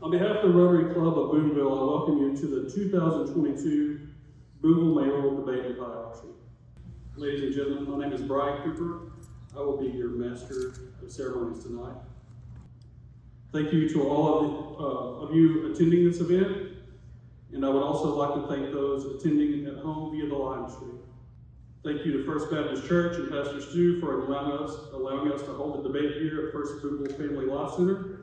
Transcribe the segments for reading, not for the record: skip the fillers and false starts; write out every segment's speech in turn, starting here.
On behalf of the Rotary Club of Booneville, I welcome you to the 2022 Booneville Mayoral Debate and Pie Auction. Ladies and gentlemen, my name is Brian Cooper. I will be your master of ceremonies tonight. Thank you to all of you attending this event, and I would also like to thank those attending at home via the live stream. Thank you to First Baptist Church and Pastor Stu for allowing us to hold the debate here at First Booneville Family Life Center.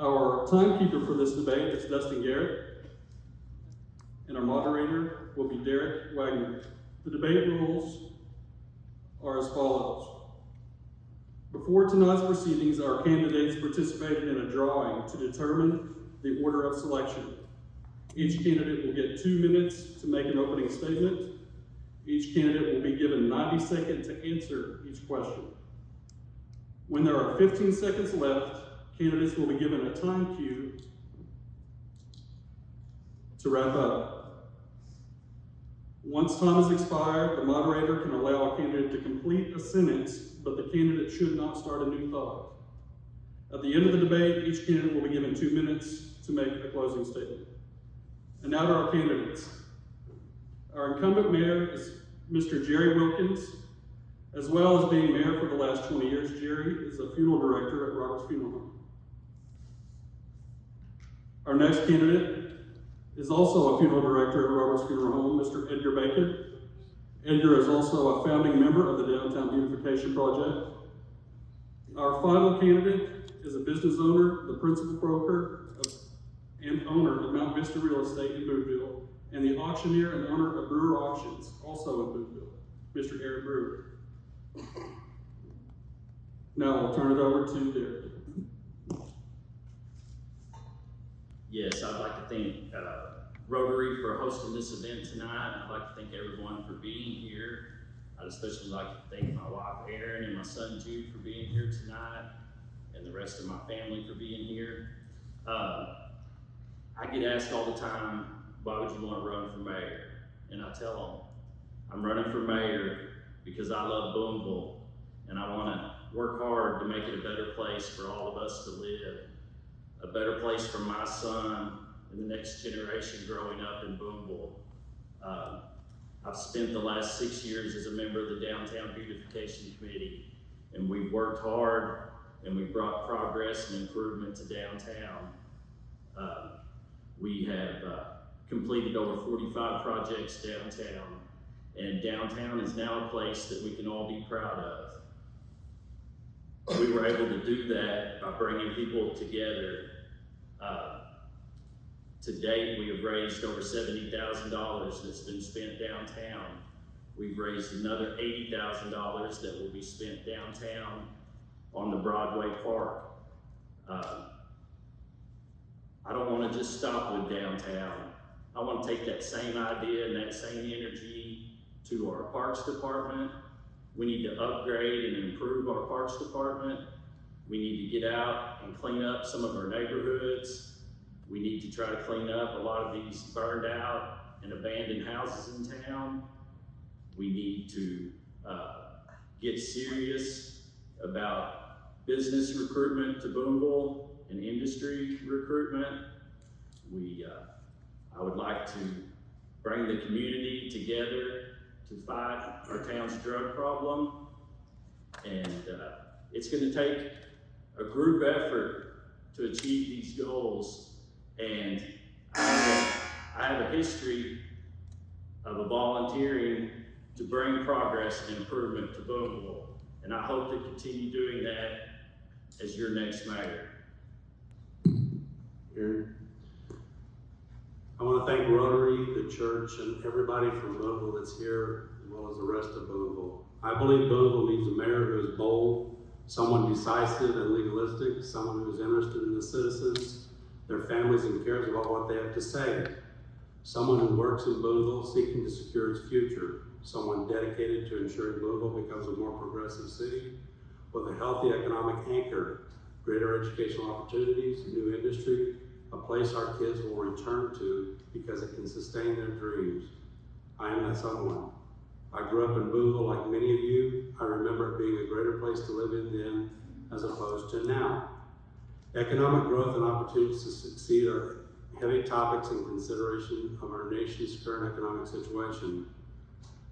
Our timekeeper for this debate is Dustin Garrett, and our moderator will be Derek Wagner. The debate rules are as follows. Before tonight's proceedings, our candidates participated in a drawing to determine the order of selection. Each candidate will get 2 minutes to make an opening statement. Each candidate will be given 90 seconds to answer each question. When there are 15 seconds left, candidates will be given a time cue to wrap up. Once time has expired, the moderator can allow a candidate to complete a sentence, but the candidate should not start a new thought. At the end of the debate, each candidate will be given 2 minutes to make a closing statement. And now to our candidates. Our incumbent mayor is Mr. Jerry Wilkins. As well as being mayor for the last 20 years, Jerry is a funeral director at Robert's Funeral Home. Our next candidate is also a funeral director at Robert's Funeral Home, Mr. Edgar Bacon. Edgar is also a founding member of the Downtown Beautification Project. Our final candidate is a business owner, the principal broker and owner of Mount Vista Real Estate in Booneville, and the auctioneer and owner of Brewer Auctions, also in Booneville, Mr. Eric Brewer. Now I'll turn it over to Derek. Yes, I'd like to thank Rotary for hosting this event tonight. I'd like to thank everyone for being here. I'd especially like to thank my wife Erin and my son Jude for being here tonight, and the rest of my family for being here. I get asked all the time, why would you want to run for mayor? And I tell them, I'm running for mayor because I love Booneville, and I want to work hard to make it a better place for all of us to live, a better place for my son and the next generation growing up in Booneville. I've spent the last 6 years as a member of the Downtown Beautification Committee, and we've worked hard and we've brought progress and improvement to downtown. We have completed over 45 projects downtown, and downtown is now a place that we can all be proud of. We were able to do that by bringing people together. To date, we have raised over $70,000 that's been spent downtown. We've raised another $80,000 that will be spent downtown on the Broadway Park. I don't want to just stop with downtown. I want to take that same idea and that same energy to our Parks Department. We need to upgrade and improve our Parks Department. We need to get out and clean up some of our neighborhoods. We need to try to clean up a lot of these burned out and abandoned houses in town. We need to get serious about business recruitment to Booneville and industry recruitment. I would like to bring the community together to fight our town's drug problem. And it's going to take a group effort to achieve these goals. And I have a history of volunteering to bring progress and improvement to Booneville. And I hope to continue doing that as your next mayor. Aaron. I want to thank Rotary, the church, and everybody from Booneville that's here, as well as the rest of Booneville. I believe Booneville needs a mayor who is bold, someone decisive and legalistic, someone who is interested in the citizens, their families, and cares about what they have to say. Someone who works in Booneville seeking to secure its future. Someone dedicated to ensuring Booneville becomes a more progressive city with a healthy economic anchor, greater educational opportunities, new industry, a place our kids will return to because it can sustain their dreams. I am that someone. I grew up in Booneville like many of you. I remember it being a greater place to live in then as opposed to now. Economic growth and opportunities to succeed are heavy topics in consideration of our nation's current economic situation.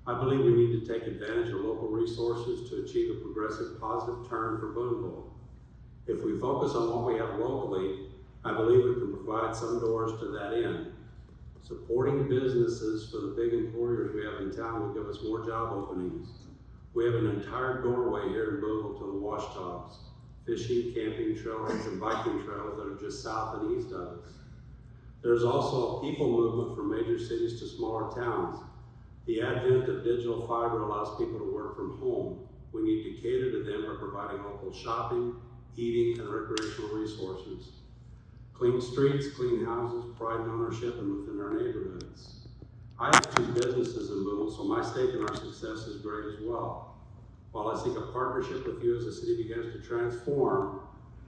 I believe we need to take advantage of local resources to achieve a progressive, positive turn for Booneville. If we focus on what we have locally, I believe we can provide some doors to that end. Supporting businesses for the big employers we have in town will give us more job openings. We have an entire doorway here in Booneville to the washtops, fishing, camping trails, and biking trails that are just south and east of us. There's also a people movement from major cities to smaller towns. The advent of digital fiber allows people to work from home. We need to cater to them by providing local shopping, eating, and recreational resources. Clean streets, clean houses, pride in ownership, and within our neighborhoods. I have 2 businesses in Booneville, so my stake in our success is great as well. While I seek a partnership with you as the city begins to transform,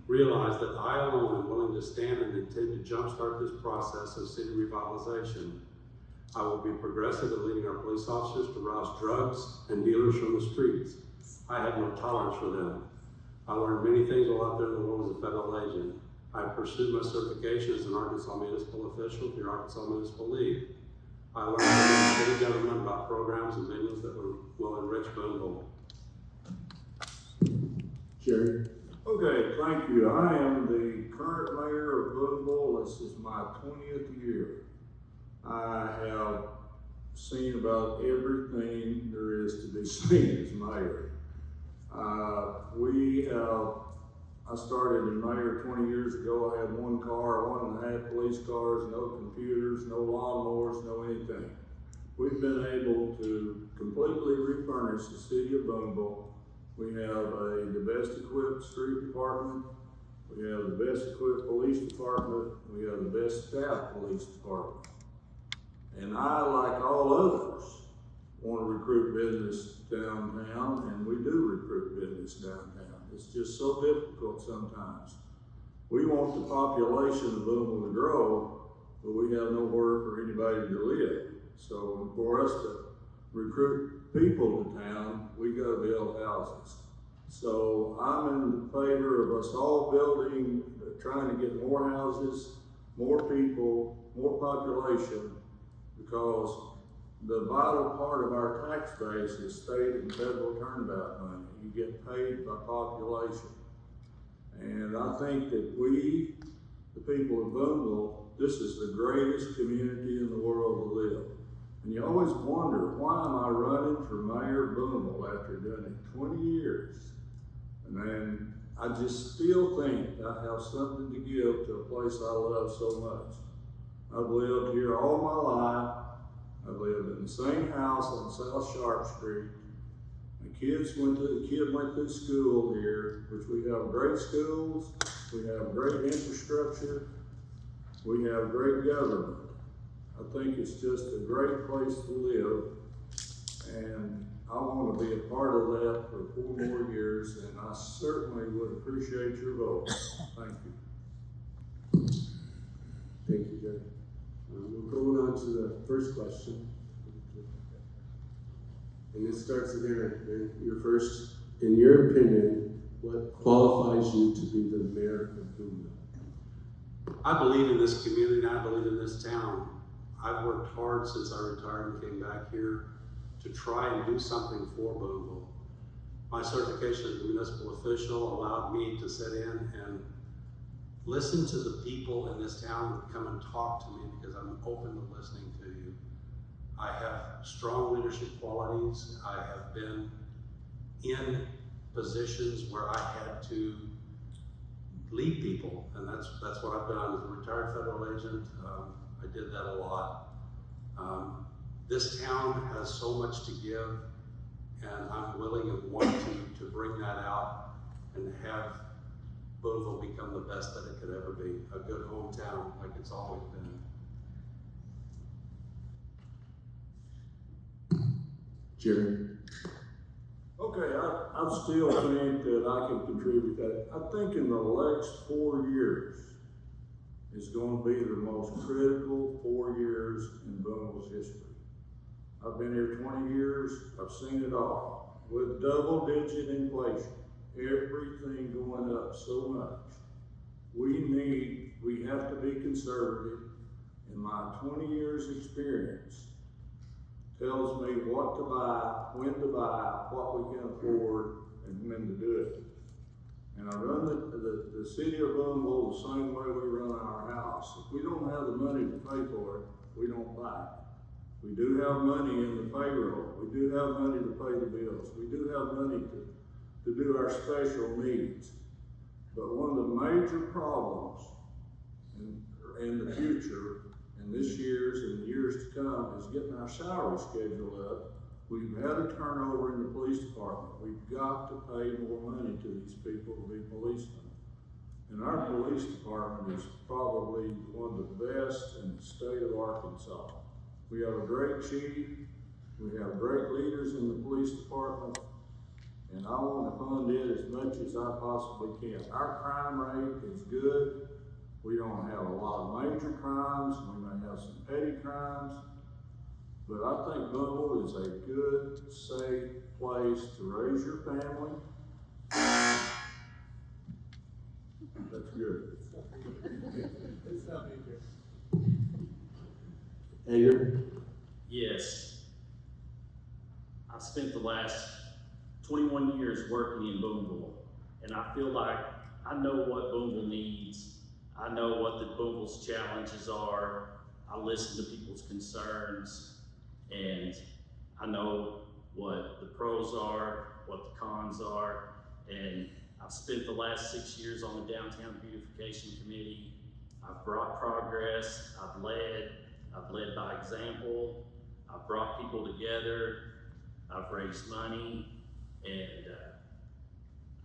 realize that I alone am willing to stand and intend to jumpstart this process of city revitalization. I will be progressive in leading our police officers to rouse drugs and dealers from the streets. I have no tolerance for them. I learned many things while out there in the world as a federal agent. I pursued my certification as an Arkansas municipal official through Arkansas Municipal League. I learned from city government about programs and venues that will enrich Booneville. Jerry? Okay, thank you. I am the current mayor of Booneville. This is my 20th year. I have seen about everything there is to be seen as mayor. I started as mayor 20 years ago. I had 1 car, 1.5 police cars, no computers, no lawnmowers, no anything. We've been able to completely refurnish the city of Booneville. We have the best equipped street department. We have the best equipped police department. We have the best staff police department. And I, like all others, want to recruit business downtown, and we do recruit business downtown. It's just so difficult sometimes. We want the population of Booneville to grow, but we have nowhere for anybody to live. So for us to recruit people to town, we got to build houses. So I'm in favor of us all building, trying to get more houses, more people, more population, because the vital part of our tax base is state and federal turnabout money. You get paid by population. And I think that we, the people of Booneville, this is the greatest community in the world to live. And you always wonder, why am I running for mayor of Booneville after doing it 20 years? And then I just still think I have something to give to a place I love so much. I've lived here all my life. I've lived in the same house on South Sharp Street. The kid went to school here, which we have great schools, we have great infrastructure, we have great government. I think it's just a great place to live, and I want to be a part of that for 4 more years, and I certainly would appreciate your vote. Thank you. Thank you, Jerry. We're going on to the first question. And this starts there. Your first, in your opinion, what qualifies you to be the mayor of Booneville? I believe in this community, and I believe in this town. I've worked hard since I retired and came back here to try and do something for Booneville. My certification as a municipal official allowed me to sit in and listen to the people in this town that come and talk to me, because I'm open to listening to you. I have strong leadership qualities. I have been in positions where I had to lead people, and that's what I've done as a retired federal agent. I did that a lot. This town has so much to give, and I'm willing and want to bring that out and have Booneville become the best that it could ever be, a good hometown like it's always been. Jerry? Okay, I still think that I can contribute that. I think in the next 4 years is going to be the most critical 4 years in Booneville's history. I've been here 20 years, I've seen it all. With double-digit inflation, everything going up so much. we have to be conservative. And my 20 years experience tells me what to buy, when to buy, what we can afford, and when to do it. And I run the city of Booneville the same way we run our house. If we don't have the money to pay for it, we don't buy it. We do have money in the payroll. We do have money to pay the bills. We do have money to do our special needs. But one of the major problems in the future, in this year's and the years to come, is getting our salary schedule up. We've had a turnover in the police department. We've got to pay more money to these people to be policemen. And our police department is probably one of the best in the state of Arkansas. We have a great chief. We have great leaders in the police department. And I want to fund it as much as I possibly can. Our crime rate is good. We don't have a lot of major crimes. We may have some petty crimes. But I think Booneville is a good, safe place to raise your family. That's good. Edgar? Yes. I've spent the last 21 years working in Booneville, and I feel like I know what Booneville needs. I know what the Booneville's challenges are. I listen to people's concerns, and I know what the pros are, what the cons are, and I've spent the last 6 years on the Downtown Beautification Committee. I've brought progress, I've led by example, I've brought people together, I've raised money, and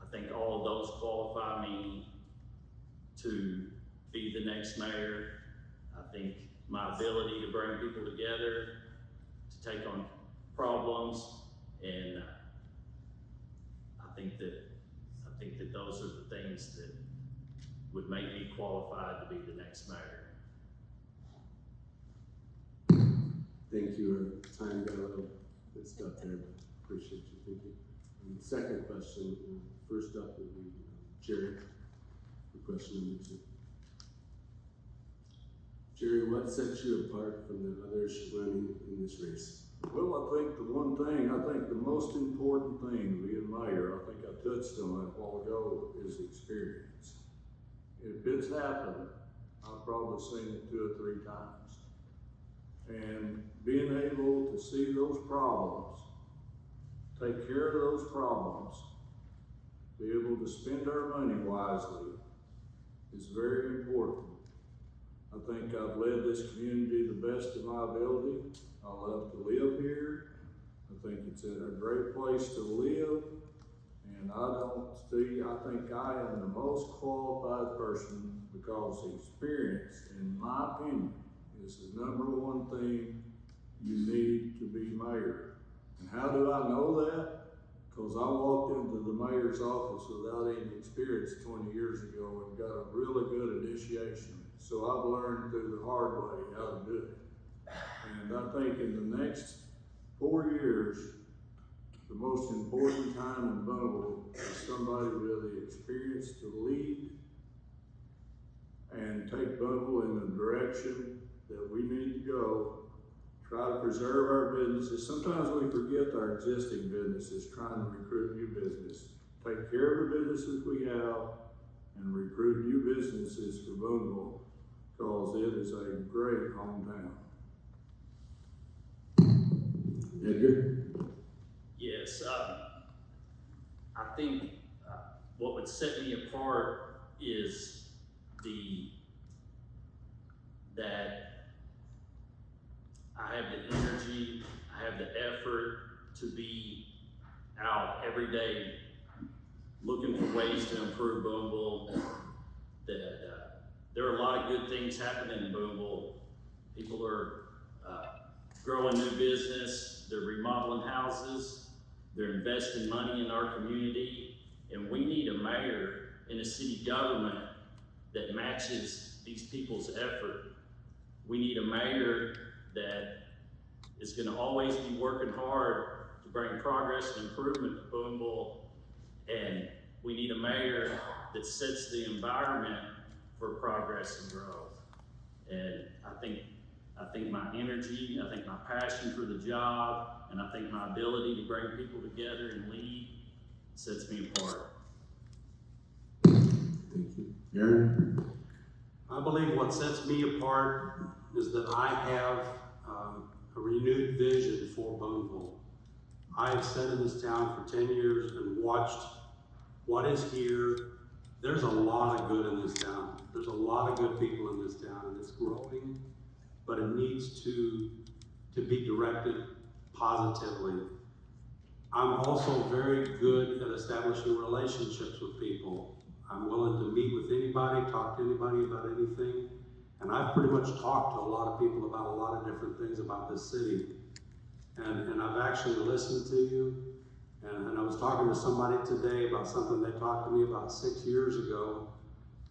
I think all of those qualify me to be the next mayor. I think my ability to bring people together, to take on problems, and I think that those are the things that would make me qualified to be the next mayor. Thank you. Time got a little mixed up there, but appreciate you thinking. Second question, first up will be Jerry, for question number 2. Jerry, what sets you apart from the others running in this race? Well, I think the most important thing being mayor, I think I touched on it a while ago, is experience. If it's happened, I've probably seen it 2 or 3 times. And being able to see those problems, take care of those problems, be able to spend our money wisely is very important. I think I've led this community the best of my ability. I love to live here. I think it's a great place to live. And I think I am the most qualified person because experience, in my opinion, is the #1 thing you need to be mayor. And how do I know that? Because I walked into the mayor's office without any experience 20 years ago and got a really good initiation. So I've learned through the hard way how to do it. And I think in the next 4 years, the most important time in Booneville is somebody with the experience to lead and take Booneville in the direction that we need to go. Try to preserve our businesses. Sometimes we forget our existing businesses, trying to recruit new business. Take care of the businesses we have and recruit new businesses for Booneville because it is a great hometown. Edgar? Yes, I think what would set me apart is that I have the energy, I have the effort to be out every day looking for ways to improve Booneville. There are a lot of good things happening in Booneville. People are growing new business, they're remodeling houses, they're investing money in our community, and we need a mayor and a city government that matches these people's effort. We need a mayor that is gonna always be working hard to bring progress and improvement to Booneville, and we need a mayor that sets the environment for progress and growth. And I think my energy, I think my passion for the job, and I think my ability to bring people together and lead sets me apart. Thank you. Aaron? I believe what sets me apart is that I have a renewed vision for Booneville. I have sat in this town for 10 years and watched what is here. There's a lot of good in this town. There's a lot of good people in this town, and it's growing, but it needs to be directed positively. I'm also very good at establishing relationships with people. I'm willing to meet with anybody, talk to anybody about anything, and I've pretty much talked to a lot of people about a lot of different things about this city. And I've actually listened to you, and I was talking to somebody today about something they talked to me about 6 years ago,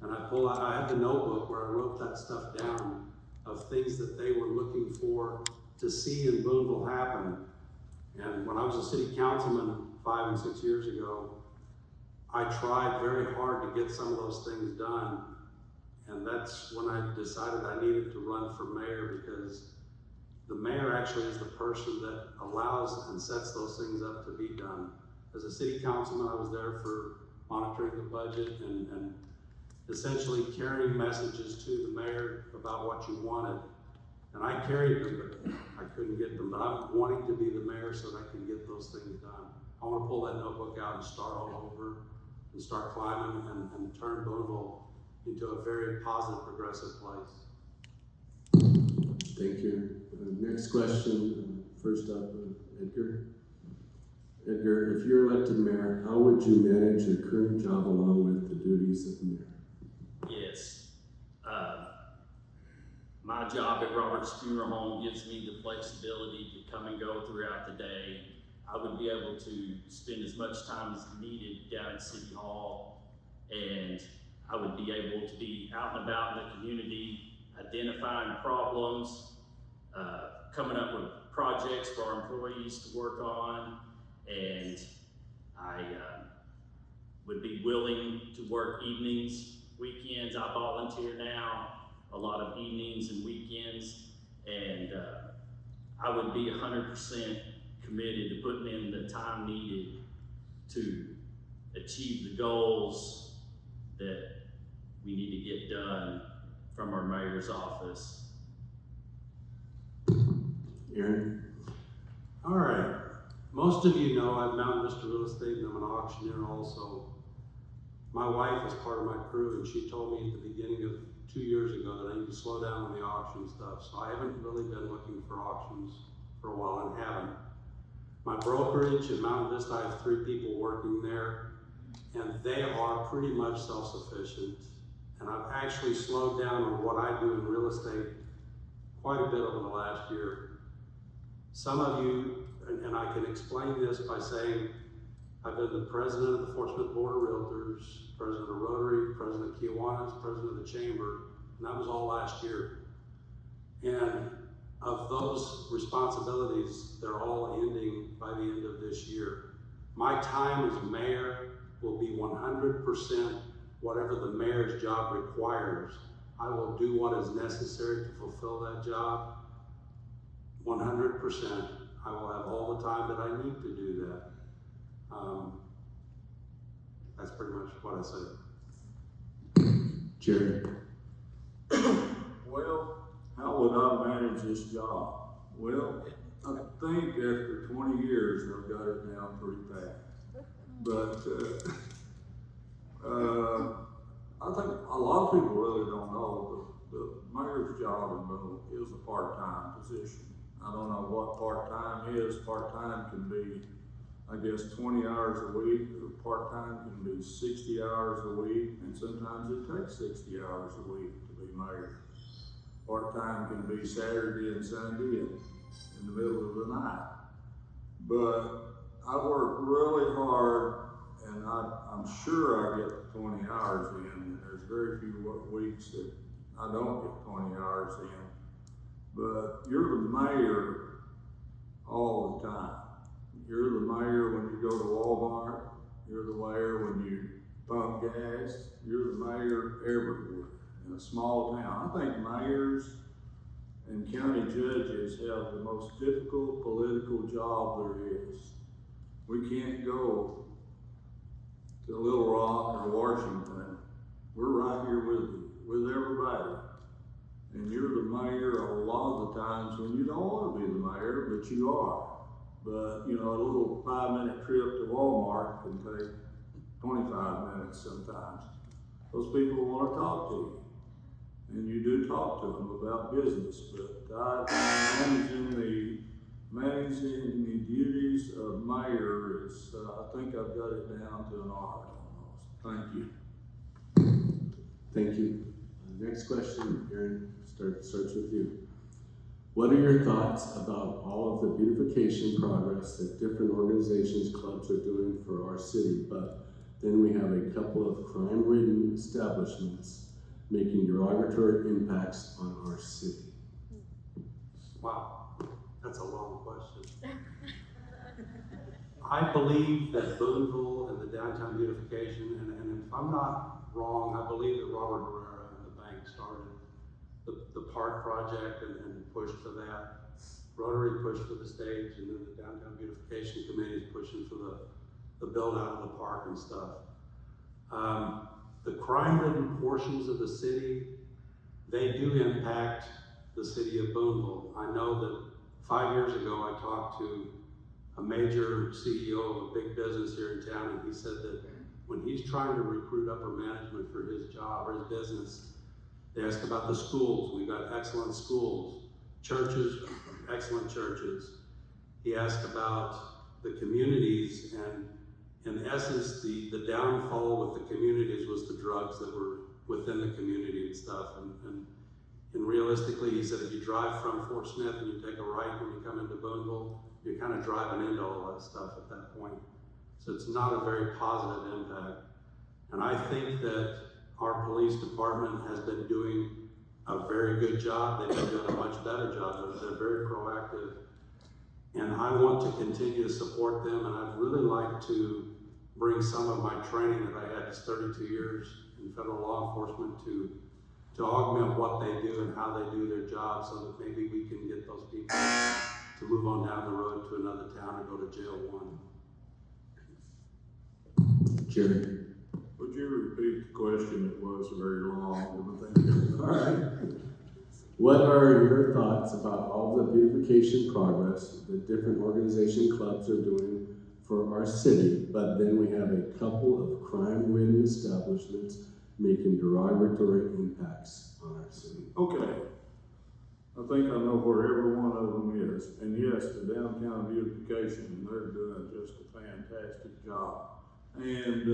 and I had the notebook where I wrote that stuff down of things that they were looking for to see in Booneville happen. And when I was a city councilman 5 and 6 years ago, I tried very hard to get some of those things done. And that's when I decided I needed to run for mayor, because the mayor actually is the person that allows and sets those things up to be done. As a city councilman, I was there for monitoring the budget and essentially carrying messages to the mayor about what you wanted. And I carried them, but I couldn't get them. But I'm wanting to be the mayor so that I can get those things done. I want to pull that notebook out and start all over and start climbing and turn Booneville into a very positive, progressive place. Thank you. Next question, first up, Edgar. Edgar, if you're elected mayor, how would you manage your current job along with the duties of mayor? Yes. My job at Robert's Funeral Home gives me the flexibility to come and go throughout the day. I would be able to spend as much time as needed down at City Hall, and I would be able to be out and about in the community, identifying problems, coming up with projects for our employees to work on, and I would be willing to work evenings, weekends. I volunteer now a lot of evenings and weekends, and I would be 100% committed to putting in the time needed to achieve the goals that we need to get done from our mayor's office. Aaron? All right. Most of you know I've mounted Mr. Real Estate, and I'm an auctioneer also. My wife is part of my crew, and she told me at the beginning of 2 years ago that I need to slow down on the auction stuff. So I haven't really been looking for auctions for a while, and haven't. My brokerage at Mountain Vista, I have 3 people working there, and they are pretty much self-sufficient. And I've actually slowed down on what I do in real estate quite a bit over the last year. Some of you, and I can explain this by saying, I've been the president of the Fort Smith Board of Realtors, president of Rotary, president of Kiwanis, president of the Chamber, and that was all last year. And of those responsibilities, they're all ending by the end of this year. My time as mayor will be 100% whatever the mayor's job requires. I will do what is necessary to fulfill that job. 100%. I will have all the time that I need to do that. That's pretty much what I say. Jerry? Well, how would I manage this job? Well, I think after 20 years, I've got it down pretty bad. But I think a lot of people really don't know the mayor's job in Booneville is a part-time position. I don't know what part-time is. Part-time can be, I guess, 20 hours a week, or part-time can be 60 hours a week, and sometimes it takes 60 hours a week to be mayor. Part-time can be Saturday and Sunday and in the middle of the night. But I work really hard, and I'm sure I get 20 hours in, and there's very few weeks that I don't get 20 hours in. But you're the mayor all the time. You're the mayor when you go to Walmart. You're the mayor when you pump gas. You're the mayor everywhere. in a small town. I think mayors and county judges have the most difficult political job there is. We can't go to Little Rock or Washington. We're right here with you, with everybody. And you're the mayor a lot of the times when you don't want to be the mayor, but you are. But, you know, a little 5-minute trip to Walmart can take 25 minutes sometimes. Those people want to talk to you. And you do talk to them about business, but managing the duties of mayor is, I think I've got it down to an art almost. Thank you. Thank you. Next question, Aaron, starts with you. What are your thoughts about all of the beautification progress that different organizations, clubs are doing for our city, but then we have a couple of crime-ridden establishments making derogatory impacts on our city? Wow, that's a long question. I believe that Booneville and the downtown beautification, and if I'm not wrong, I believe that Robert Herrera and the bank started the park project and pushed for that. Rotary pushed for the stage, and then the downtown beautification committee is pushing for the build out of the park and stuff. The crime-ridden portions of the city, they do impact the city of Booneville. I know that 5 years ago I talked to a major CEO of a big business here in town, and he said that when he's trying to recruit upper management for his job or his business, they ask about the schools. We've got excellent schools. Churches, excellent churches. He asked about the communities, and in essence, the downfall with the communities was the drugs that were within the community and stuff. And realistically, he said if you drive from Fort Smith and you take a right when you come into Booneville, you're kind of driving into all that stuff at that point. So it's not a very positive impact. And I think that our police department has been doing a very good job. They've been doing a much better job. They're very proactive. And I want to continue to support them, and I'd really like to bring some of my training that I had, just 32 years in federal law enforcement, to augment what they do and how they do their job, so that maybe we can get those people to move on down the road to another town or go to jail one. Jerry. Would you repeat the question? It was very long. All right. What are your thoughts about all the beautification progress that different organization clubs are doing for our city, but then we have a couple of crime-ridden establishments making derogatory impacts on our city? Okay. I think I know where every one of them is. And yes, the downtown beautification, they're doing just a fantastic job. And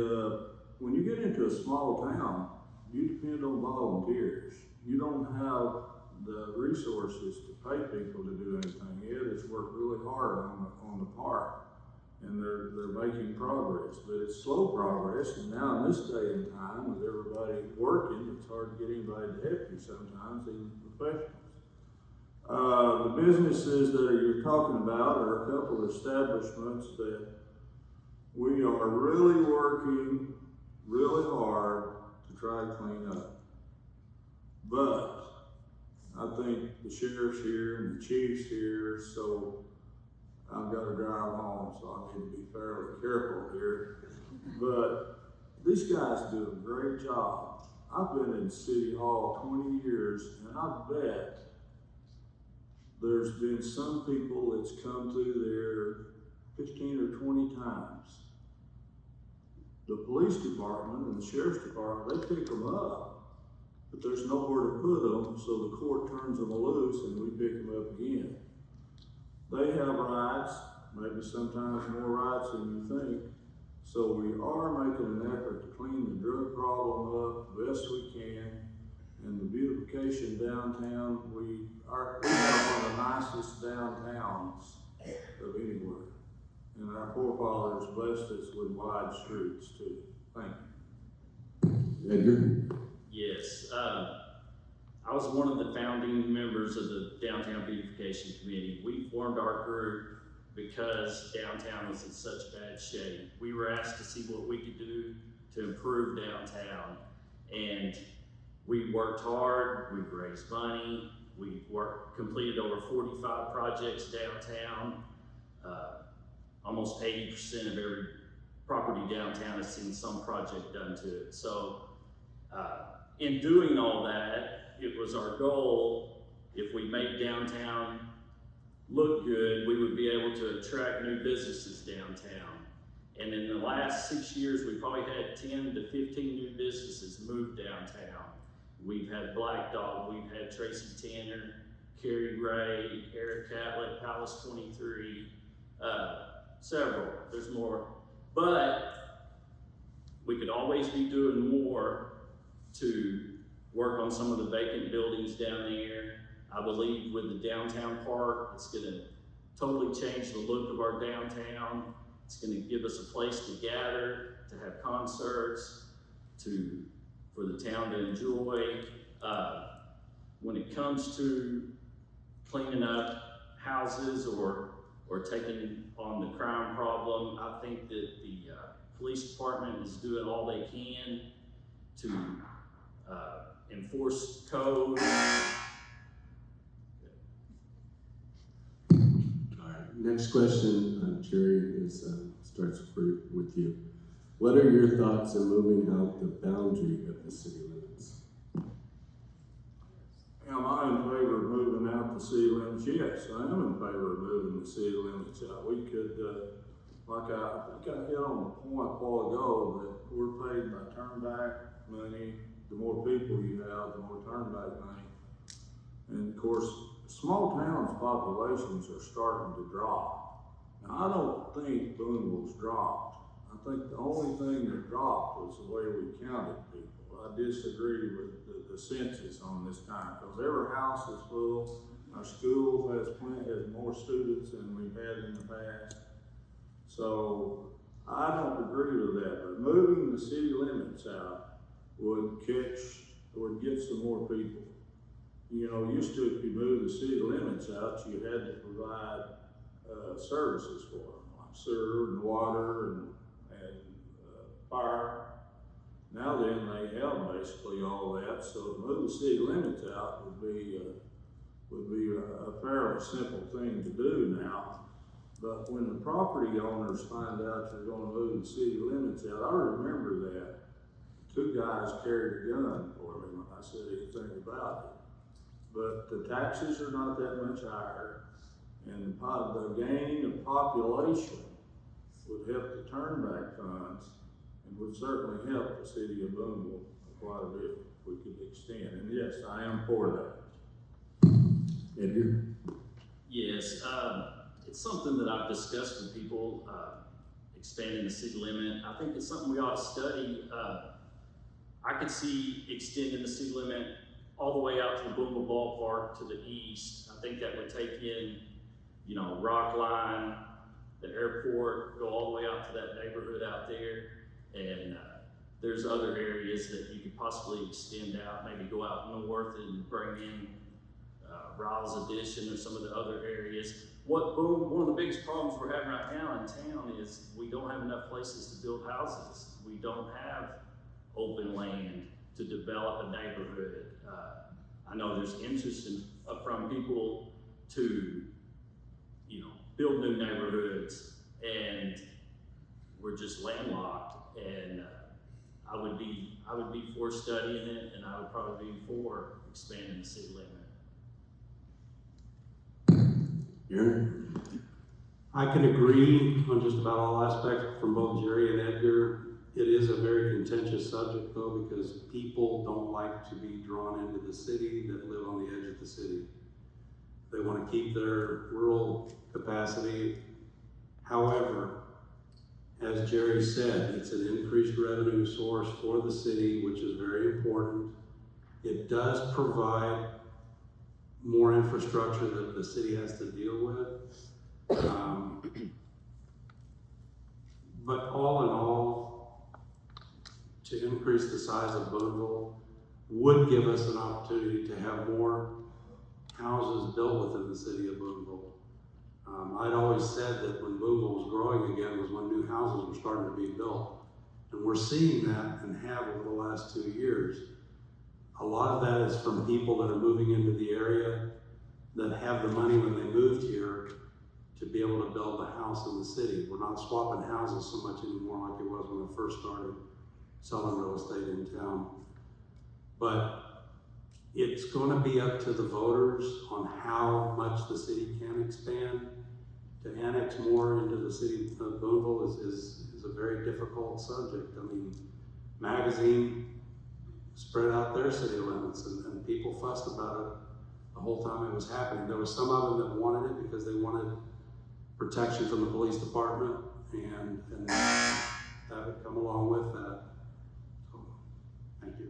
when you get into a small town, you depend on volunteers. You don't have the resources to pay people to do anything. Ed has worked really hard on the park, and they're making progress, but it's slow progress. And now in this day and time, with everybody working, it's hard to get anybody to help you sometimes, even professionals. The businesses that you're talking about are a couple of establishments that we are really working really hard to try to clean up. But I think the sheriff's here and the chief's here, so I've got to drive home, so I need to be fairly careful here. But these guys do a great job. I've been in City Hall 20 years, and I bet there's been some people that's come through there 15 or 20 times. The police department and the sheriff's department, they pick them up, but there's nowhere to put them, so the court turns them loose and we pick them up again. They have rights, maybe sometimes more rights than you think, so we are making an effort to clean the drug problem up the best we can. And the beautification downtown, we have one of the nicest downtowns of anywhere. And our forefathers blessed us with wide streets too. Thank you. Edgar? Yes, I was one of the founding members of the Downtown Beautification Committee. We formed our group because downtown was in such bad shape. We were asked to see what we could do to improve downtown. And We worked hard, we've raised money, we've completed over 45 projects downtown. Almost 80% of every property downtown has seen some project done to it. So in doing all that, it was our goal, if we make downtown look good, we would be able to attract new businesses downtown. And in the last 6 years, we probably had 10 to 15 new businesses move downtown. We've had Black Dog, we've had Tracy Tanner, Carrie Gray, Eric Catlett, Palace 23, several, there's more. But we could always be doing more to work on some of the vacant buildings down there. I believe with the downtown park, it's gonna totally change the look of our downtown. It's gonna give us a place to gather, to have concerts, for the town to enjoy. When it comes to cleaning up houses or taking on the crime problem, I think that the police department is doing all they can to enforce code. Next question, Jerry, starts with you. What are your thoughts on moving out the boundary of the city limits? Am I in favor of moving out the city limits? Yes, I am in favor of moving the city limits out. We could, like I think I hit on the point a while ago that we're paid by turnback money. The more people you have, the more turnback money. And of course, small towns' populations are starting to drop. Now, I don't think Booneville's dropped. I think the only thing that dropped was the way we counted people. I disagree with the census on this time, because every house is full. Our school has more students than we've had in the past. So I don't agree with that, but moving the city limits out would get some more people. You know, used to, if you move the city limits out, you had to provide services for them, like sewer and water and fire. Now then, they have basically all that, so to move the city limits out would be a fairly simple thing to do now. But when the property owners find out you're gonna move the city limits out, I remember that. 2 guys carried a gun for me when I said anything about it. But the taxes are not that much higher, and the gain of population would help the turnback funds, and would certainly help the city of Booneville quite a bit if we could extend. And yes, I am for that. Edgar? Yes, it's something that I've discussed with people, expanding the city limit. I think it's something we ought to study. I could see extending the city limit all the way out to the Booneville Ballpark to the east. I think that would take in, Rock Line, the airport, go all the way out to that neighborhood out there. And there's other areas that you could possibly extend out, maybe go out north and bring in Riles Addition or some of the other areas. One of the biggest problems we're having right now in town is we don't have enough places to build houses. We don't have open land to develop a neighborhood. I know there's interest from people to, build new neighborhoods, and we're just landlocked. And I would be for studying it, and I would probably be for expanding the city limit. Aaron? I can agree on just about all aspects from both Jerry and Edgar. It is a very contentious subject though, because people don't like to be drawn into the city that live on the edge of the city. They want to keep their rural capacity. However, as Jerry said, it's an increased revenue source for the city, which is very important. It does provide more infrastructure that the city has to deal with. But all in all, to increase the size of Booneville would give us an opportunity to have more houses built within the city of Booneville. I'd always said that when Booneville was growing again was when new houses were starting to be built. And we're seeing that and have over the last 2 years. A lot of that is from people that are moving into the area that have the money when they moved here to be able to build a house in the city. We're not swapping houses so much anymore like it was when I first started selling real estate in town. But it's going to be up to the voters on how much the city can expand. To annex more into the city of Booneville is a very difficult subject. I mean, Magazine spread out their city limits and people fussed about it the whole time it was happening. There was some of them that wanted it because they wanted protection from the police department and that would come along with that. So, thank you.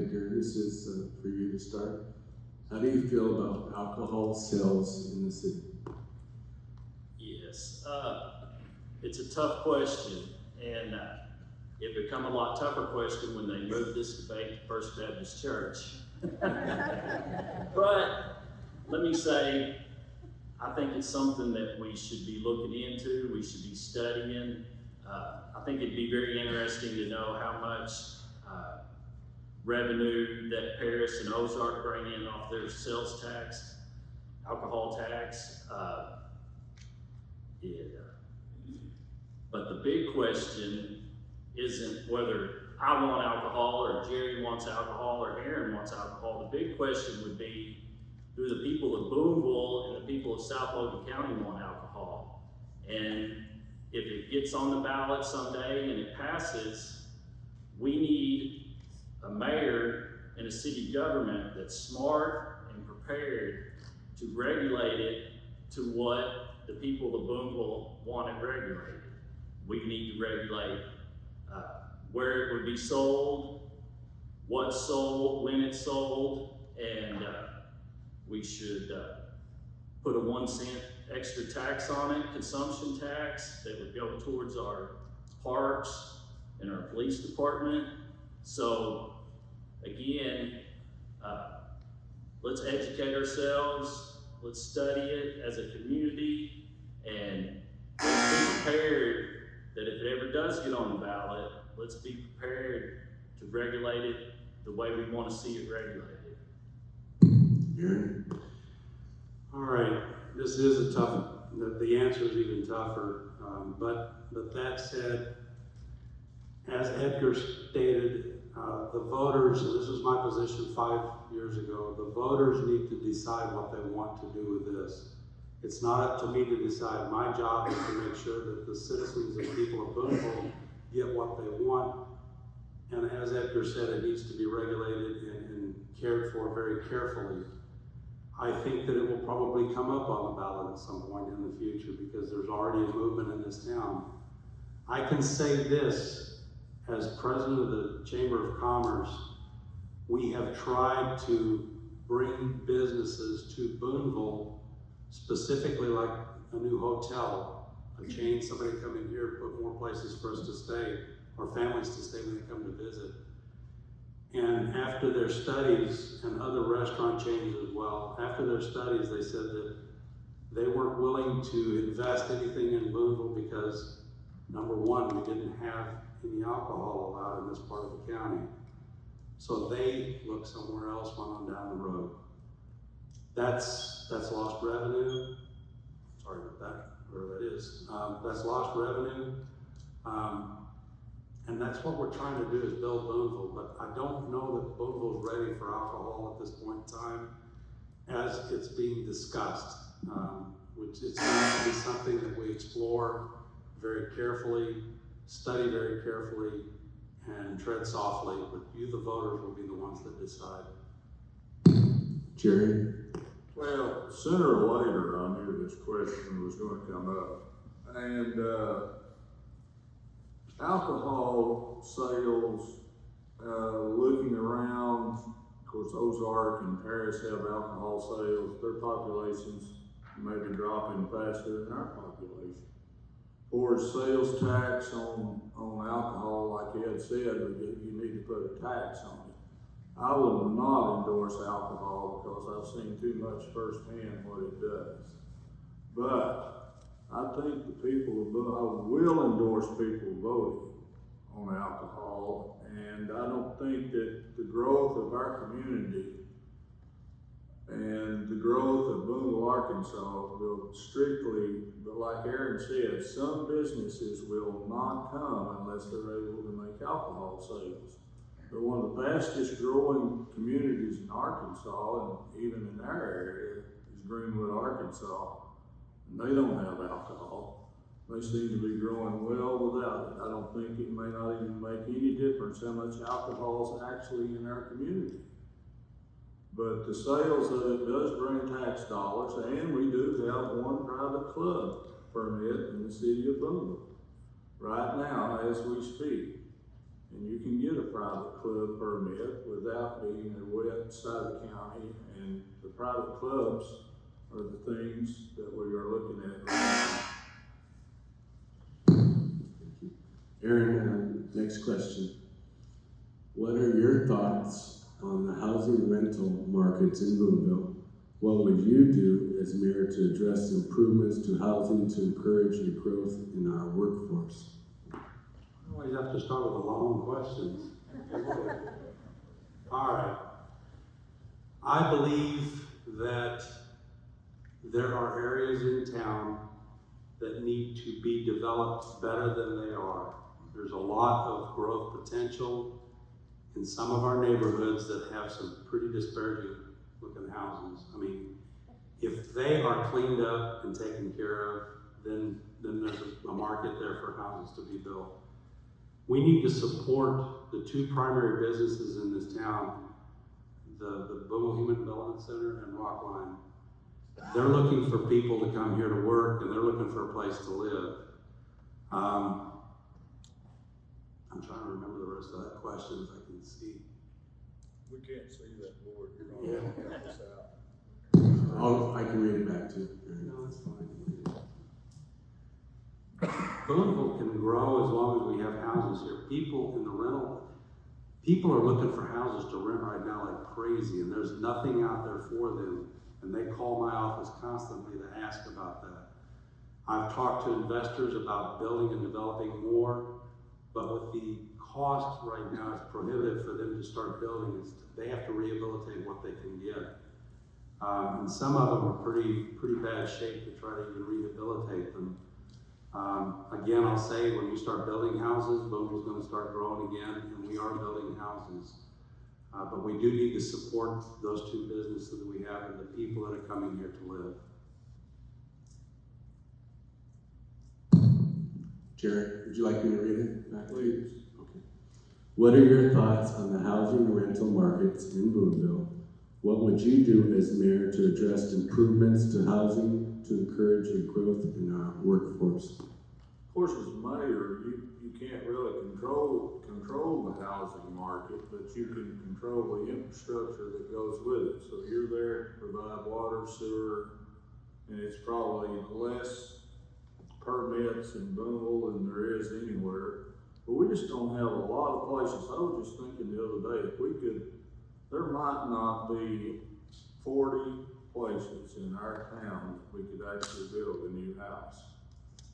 Edgar, this is for you to start. How do you feel about alcohol sales in the city? Yes, it's a tough question, and it become a lot tougher question when they moved this debate to First Baptist Church. But let me say, I think it's something that we should be looking into, we should be studying. I think it'd be very interesting to know how much revenue that Paris and Ozark bring in off their sales tax, alcohol tax. But the big question isn't whether I want alcohol or Jerry wants alcohol or Aaron wants alcohol. The big question would be, do the people of Booneville and the people of South Logan County want alcohol? And if it gets on the ballot someday and it passes, we need a mayor and a city government that's smart and prepared to regulate it to what the people of Booneville want it regulated. We need to regulate where it would be sold, what's sold, when it's sold, and we should put a 1 cent extra tax on it, consumption tax, that would go towards our parks and our police department. So again, let's educate ourselves, let's study it as a community, and let's be prepared that if it ever does get on the ballot, let's be prepared to regulate it the way we want to see it regulated. Aaron? All right, this is a tough, the answer is even tougher, but that said, as Edgar stated, the voters, and this was my position 5 years ago, the voters need to decide what they want to do with this. It's not up to me to decide. My job is to make sure that the citizens and people of Booneville get what they want. And as Edgar said, it needs to be regulated and cared for very carefully. I think that it will probably come up on the ballot at some point in the future because there's already a movement in this town. I can say this, as president of the Chamber of Commerce, we have tried to bring businesses to Booneville, specifically like a new hotel, a chain, somebody come in here, put more places for us to stay, or families to stay when they come to visit. And after their studies, and other restaurant chains as well, after their studies, they said that they weren't willing to invest anything in Booneville because, number one, we didn't have any alcohol allowed in this part of the county. So they looked somewhere else, went on down the road. That's lost revenue. Sorry about that, wherever that is. That's lost revenue. And that's what we're trying to do is build Booneville, but I don't know that Booneville is ready for alcohol at this point in time as it's being discussed, which it's going to be something that we explore very carefully, study very carefully, and tread softly, but you, the voters, will be the ones that decide. Jerry? Well, sooner or later, I knew this question was going to come up. And alcohol sales, looking around, of course, Ozark and Paris have alcohol sales. Their populations may be dropping faster than our population. Or sales tax on alcohol, like Ed said, you need to put a tax on it. I will not endorse alcohol because I've seen too much firsthand what it does. But I think the people I will endorse people voting on alcohol And I don't think that the growth of our community and the growth of Booneville, Arkansas will strictly, but like Aaron said, some businesses will not come unless they're able to make alcohol sales. But one of the fastest growing communities in Arkansas, and even in our area, is Greenwood, Arkansas. And they don't have alcohol. They seem to be growing well without it. I don't think it may not even make any difference how much alcohol is actually in our community. But the sales of it does bring tax dollars, and we do have one private club permit in the city of Booneville right now as we speak. And you can get a private club permit without being a wet side of the county, and the private clubs are the things that we are looking at right now. Aaron, next question. What are your thoughts on the housing rental markets in Booneville? What would you do as mayor to address improvements to housing to encourage the growth in our workforce? Always have to start with the long questions. All right. I believe that there are areas in town that need to be developed better than they are. There's a lot of growth potential in some of our neighborhoods that have some pretty disparaging looking houses. I mean, if they are cleaned up and taken care of, then there's a market there for houses to be built. We need to support the two primary businesses in this town, the Booneville Human Development Center and Rockline. They're looking for people to come here to work, and they're looking for a place to live. I'm trying to remember the rest of that question if I can see. We can't see that board. You're Yeah. going to help us out. I can read it back to you. No, that's fine. Booneville can grow as long as we have houses here. People in the rental, people are looking for houses to rent right now like crazy, and there's nothing out there for them. And they call my office constantly to ask about that. I've talked to investors about building and developing more, but with the cost right now, it's prohibitive for them to start building. They have to rehabilitate what they can get. And some of them are pretty bad shape to try to even rehabilitate them. Again, I'll say when we start building houses, Booneville's going to start growing again, and we are building houses. But we do need to support those two businesses that we have and the people that are coming here to live. Jared, would you like me to read it back to you? Please. Okay. What are your thoughts on the housing and rental markets in Booneville? What would you do as mayor to address improvements to housing to encourage the growth in our workforce? Of course, as mayor, you can't really control the housing market, but you can control the infrastructure that goes with it. So you're there to provide water, sewer, and it's probably less permits in Booneville than there is anywhere. But we just don't have a lot of places. I was just thinking the other day, if we could, there might not be 40 places in our town that we could actually build a new house.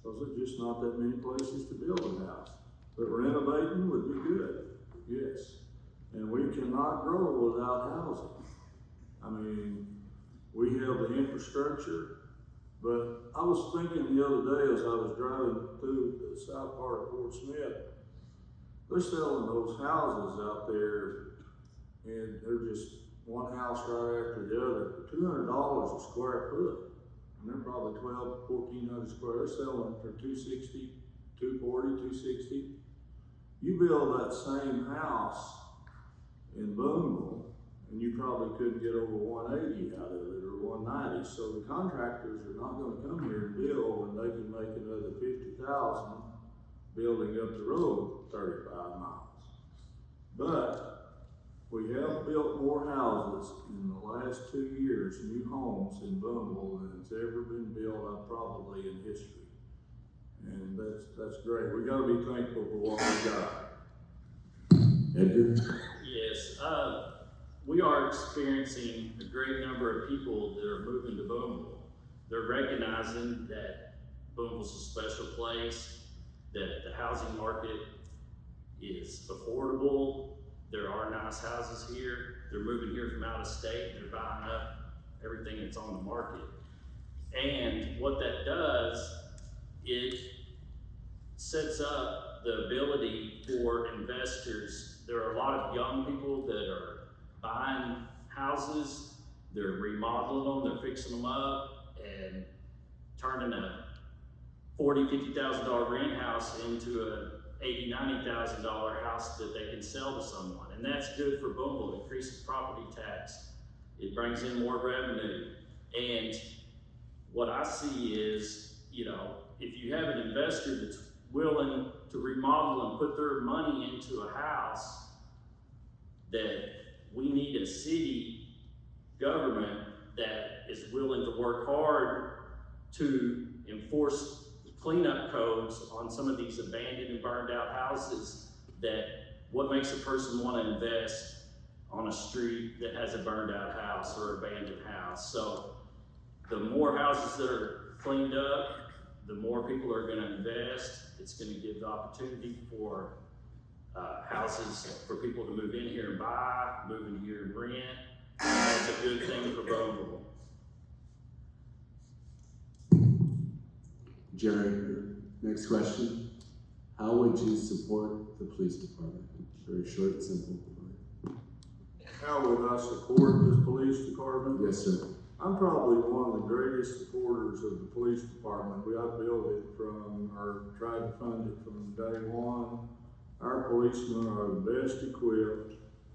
Those are just not that many places to build a house. But renovating would be good, yes. And we cannot grow without housing. I mean, we have the infrastructure, but I was thinking the other day as I was driving through the south part of Fort Smith, they're selling those houses out there, and they're just one house right after the other for $200 a square foot. And they're probably 1,200 to 1,400 square. They're selling for $260, $240, $260. You build that same house in Booneville, and you probably couldn't get over 180 out of it or 190. So the contractors are not going to come here and build when they can make another $50,000 building up the road 35 miles. But we have built more houses in the last 2 years, new homes in Booneville, than it's ever been built probably in history. And that's great. We got to be thankful for what we got. Edgar? Yes, we are experiencing a great number of people that are moving to Booneville. They're recognizing that Booneville's a special place, that the housing market is affordable. There are nice houses here. They're moving here from out of state. They're buying up everything that's on the market. And what that does, it sets up the ability for investors. There are a lot of young people that are buying houses, they're remodeling them, they're fixing them up, and turning a $40,000, $50,000 rent house into a $80,000, $90,000 house that they can sell to someone. And that's good for Booneville. It increases property tax. It brings in more revenue. And what I see is, if you have an investor that's willing to remodel and put their money into a house, that we need a city government that is willing to work hard to enforce cleanup codes on some of these abandoned and burned out houses. That what makes a person want to invest on a street that has a burned out house or abandoned house? So the more houses that are cleaned up, the more people are going to invest. It's going to give the opportunity for houses for people to move in here and buy, move in here and rent. That's a good thing for Booneville. Jerry, next question. How would you support the police department? Very short and simple. How would I support this police department? Yes, sir. I'm probably one of the greatest supporters of the police department. I built it tried to fund it from day one. Our policemen are the best equipped,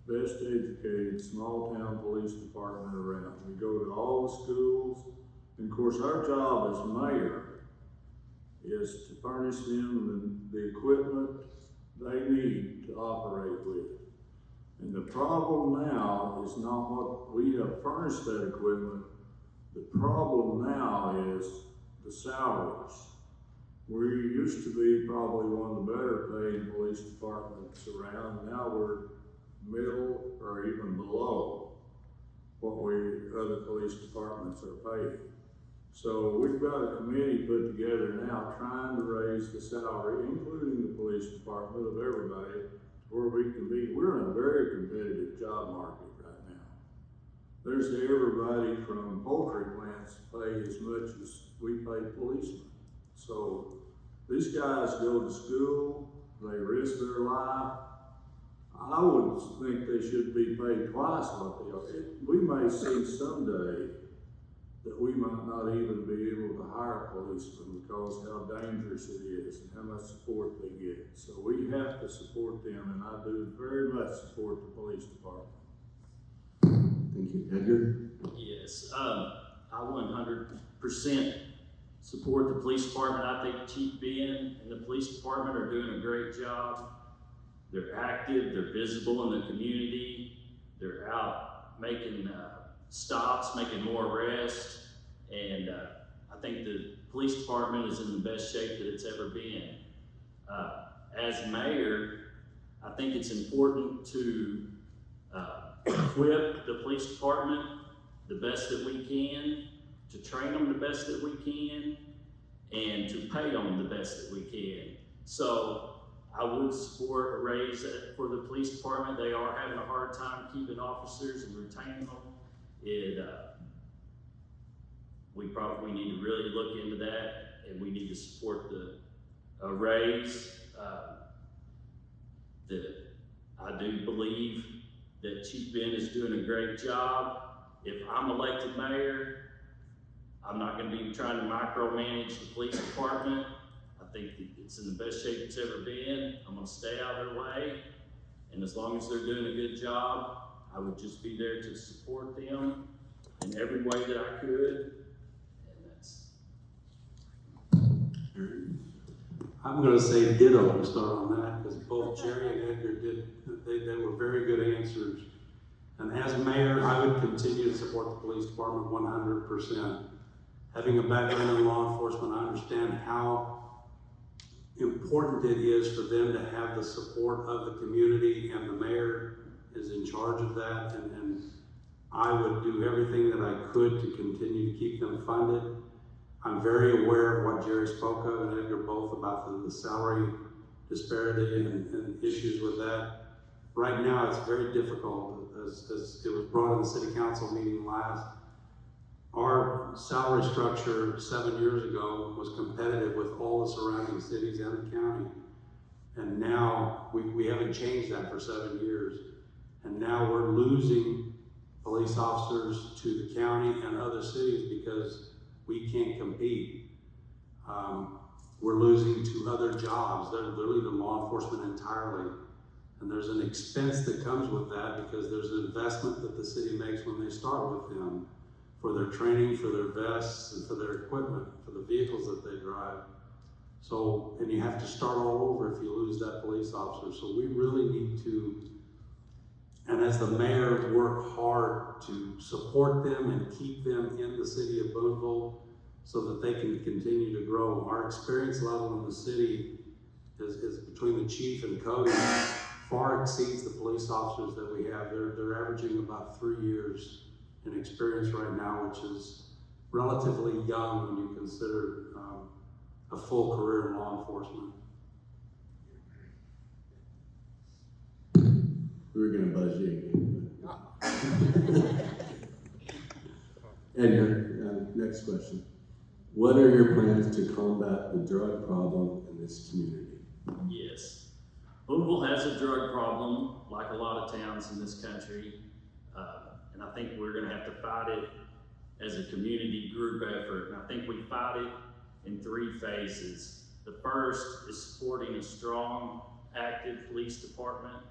best educated, small town police department around. We go to all the schools. And of course, our job as mayor is to furnish them the equipment they need to operate with. And the problem now is not what we have furnished that equipment. The problem now is the salaries. We used to be probably one of the better paid police departments around. Now we're middle or even below what other police departments are paid. So we've got a committee put together now trying to raise the salary, including the police department, of everybody, where we can be. We're in a very competitive job market right now. There's everybody from poultry plants pay as much as we pay policemen. So these guys go to school, they risk their life. I would think they should be paid twice what they are. We may see someday that we might not even be able to hire policemen because how dangerous it is and how much support they get. So we have to support them, and I do very much support the police department. Thank you. Edgar? Yes, I 100% support the police department. I think Chief Ben and the police department are doing a great job. They're active, they're visible in the community, they're out making stops, making more arrests, and I think the police department is in the best shape that it's ever been. As mayor, I think it's important to equip the police department the best that we can, to train them the best that we can, and to pay them the best that we can. So I would support a raise for the police department. They are having a hard time keeping officers and retaining them. We need to really look into that, and we need to support a raise. That I do believe that Chief Ben is doing a great job. If I'm elected mayor, I'm not going to be trying to micromanage the police department. I think it's in the best shape it's ever been. I'm going to stay out of their way, and as long as they're doing a good job, I would just be there to support them in every way that I could, and that's. I'm going to say ditto to start on that, because both Jerry and Edgar they were very good answers. And as mayor, I would continue to support the police department 100%. Having a background in law enforcement, I understand how important it is for them to have the support of the community, and the mayor is in charge of that, and I would do everything that I could to continue to keep them funded. I'm very aware of what Jerry spoke of and Edgar both about the salary disparity and issues with that. Right now, it's very difficult, as it was brought in the city council meeting last. Our salary structure 7 years ago was competitive with all the surrounding cities and the county. And now, we haven't changed that for 7 years. And now we're losing police officers to the county and other cities because we can't compete. We're losing to other jobs. They're leaving law enforcement entirely. And there's an expense that comes with that because there's an investment that the city makes when they start with them for their training, for their vests, and for their equipment, for the vehicles that they drive. So, and you have to start all over if you lose that police officer. So we really need to, and as the mayor, work hard to support them and keep them in the city of Booneville so that they can continue to grow. Our experience level in the city is between the chief and Cody far exceeds the police officers that we have. They're averaging about 3 years in experience right now, which is relatively young when you consider a full career in law enforcement. We were gonna buzz you again. Edgar, next question. What are your plans to combat the drug problem in this community? Yes. Booneville has a drug problem, like a lot of towns in this country, and I think we're going to have to fight it as a community group effort, and I think we fight it in 3 phases. The first is supporting a strong, active police department.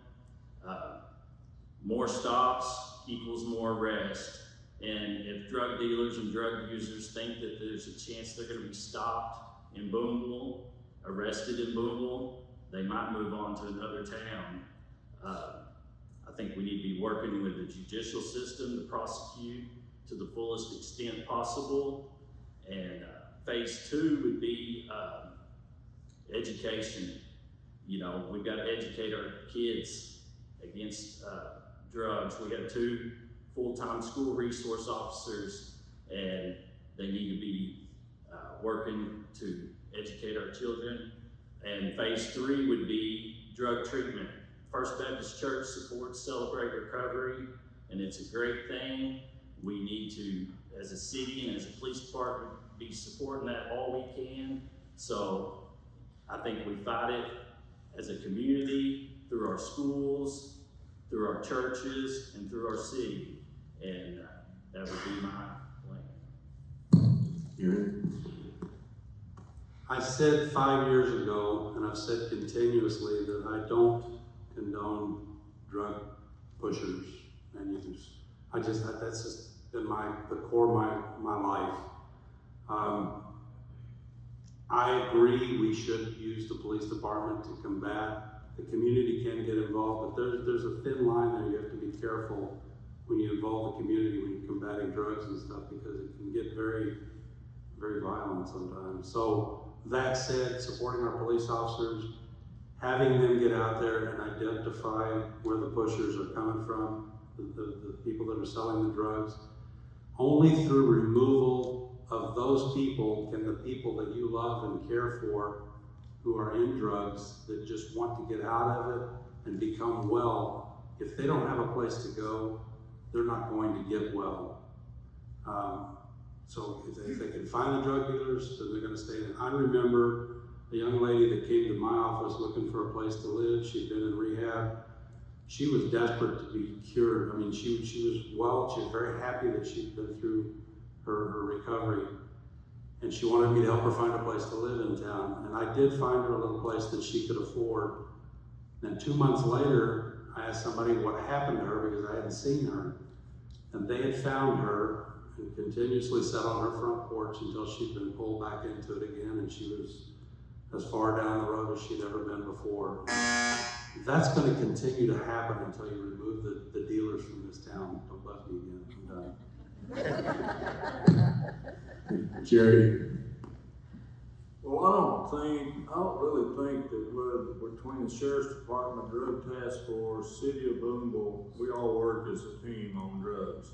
More stops equals more arrest, and if drug dealers and drug users think that there's a chance they're going to be stopped in Booneville, arrested in Booneville, they might move on to another town. I think we need to be working with the judicial system to prosecute to the fullest extent possible. And phase 2 would be education. You know, we've got to educate our kids against drugs. We have 2 full-time school resource officers, and they need to be working to educate our children. And phase 3 would be drug treatment. First Baptist Church supports Celebrate Recovery, and it's a great thing. We need to, as a city and as a police department, be supporting that all we can. So I think we fight it as a community, through our schools, through our churches, and through our city. And that would be my plan. Aaron? I said 5 years ago, and I've said continuously, that I don't condone drug pushers and users. That's just been the core of my life. I agree we should use the police department to combat. The community can get involved, but there's a thin line there. You have to be careful when you involve the community when you're combating drugs and stuff, because it can get very, very violent sometimes. So that said, supporting our police officers, having them get out there and identify where the pushers are coming from, the people that are selling the drugs. Only through removal of those people can the people that you love and care for who are in drugs that just want to get out of it and become well, if they don't have a place to go, they're not going to get well. So if they can find the drug dealers, then they're going to stay in. I remember a young lady that came to my office looking for a place to live. She'd been in rehab. She was desperate to be cured. I mean, she was well. She was very happy that she'd been through her recovery. And she wanted me to help her find a place to live in town. And I did find her a little place that she could afford. And 2 months later, I asked somebody what happened to her because I hadn't seen her. And they had found her and continuously sat on her front porch until she'd been pulled back into it again, and she was as far down the road as she'd ever been before. That's going to continue to happen until you remove the dealers from this town. Don't buzz me again. I'm done. Jerry? Well, I don't really think that between the Sheriff's Department, Drug Task Force, City of Booneville, we all work as a team on drugs.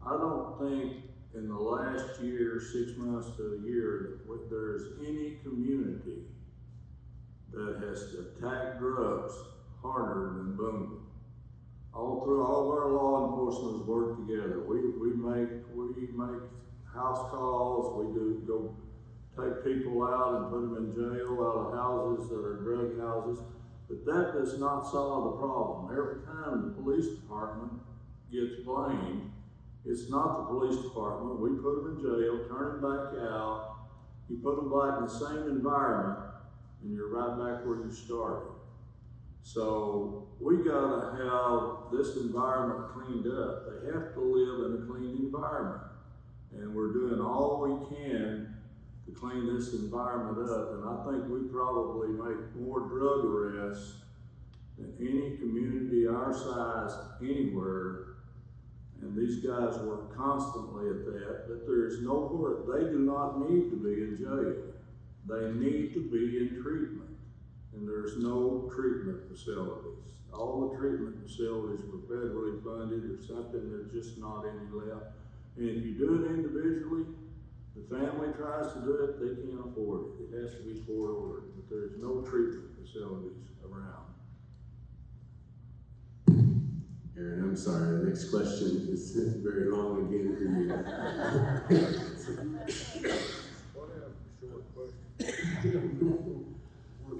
I don't think in the last year, 6 months to a year, that there's any community that has to attack drugs harder than Booneville. All through all of our law enforcement work together. We make house calls, we do go take people out and put them in jail out of houses that are drug houses. But that does not solve the problem. Every time the police department gets blamed, it's not the police department. We put them in jail, turn them back out. You put them back in the same environment, and you're right back where you started. So we gotta have this environment cleaned up. They have to live in a clean environment. And we're doing all we can to clean this environment up. And I think we probably make more drug arrests than any community our size anywhere. And these guys work constantly at that, but there's nowhere, they do not need to be in jail. They need to be in treatment. And there's no treatment facilities. All the treatment facilities were federally funded or something, there's just not any left. And if you do it individually, the family tries to do it, they can't afford it. It has to be court ordered, but there's no treatment facilities around. Aaron, I'm sorry, the next question is very long again for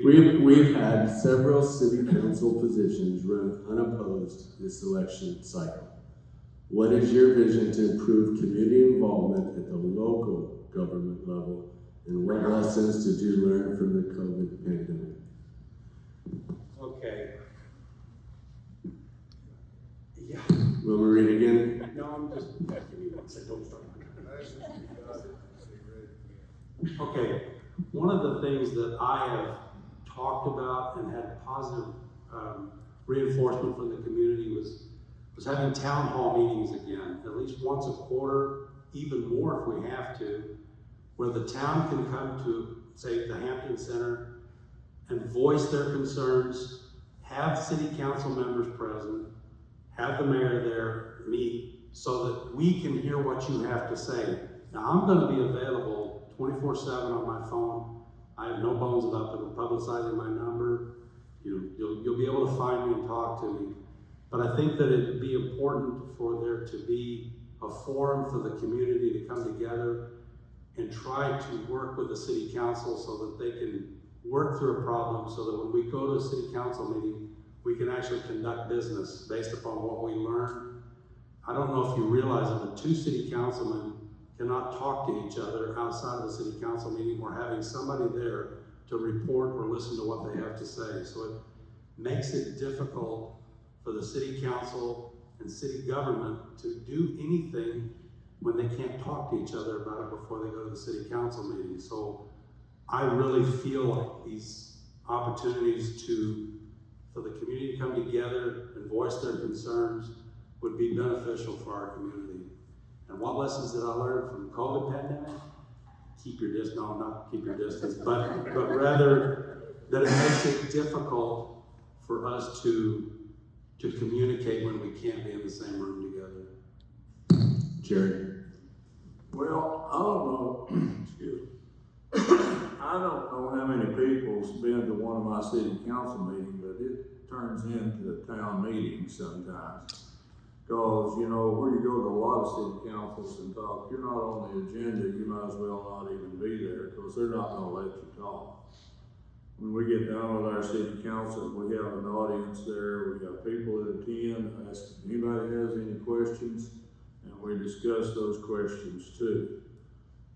you. We've had several city council positions run unopposed this election cycle. What is your vision to improve community involvement at the local government level, and what lessons did you learn from the COVID pandemic? Okay. Yeah. Will we read again? No, I'm just, give me one second, don't start. Okay, one of the things that I have talked about and had positive reinforcement from the community was having town hall meetings again, at least once a quarter, even more if we have to, where the town can come to, say, the Hampton Center and voice their concerns, have city council members present, have the mayor there meet, so that we can hear what you have to say. Now, I'm gonna be available 24/7 on my phone. I have no bones about publicizing my number. You'll be able to find me and talk to me. But I think that it'd be important for there to be a forum for the community to come together and try to work with the city council so that they can work through a problem, so that when we go to a city council meeting, we can actually conduct business based upon what we learn. I don't know if you realize that the two city councilmen cannot talk to each other outside of the city council meeting or having somebody there to report or listen to what they have to say. So it makes it difficult for the city council and city government to do anything when they can't talk to each other about it before they go to the city council meeting. So I really feel like these opportunities for the community to come together and voice their concerns would be beneficial for our community. And what lessons did I learn from the COVID pandemic? Keep your distance, no, not keep your distance, but rather that it makes it difficult for us to communicate when we can't be in the same room together. Jerry? Well, I don't know, excuse me. I don't know how many people's been to one of my city council meetings, but it turns into a town meeting sometimes. Because, where you go to a lot of city councils and talk, you're not on the agenda, you might as well not even be there, because they're not gonna let you talk. When we get down with our city council, we have an audience there, we have people that attend, ask if anybody has any questions, and we discuss those questions too.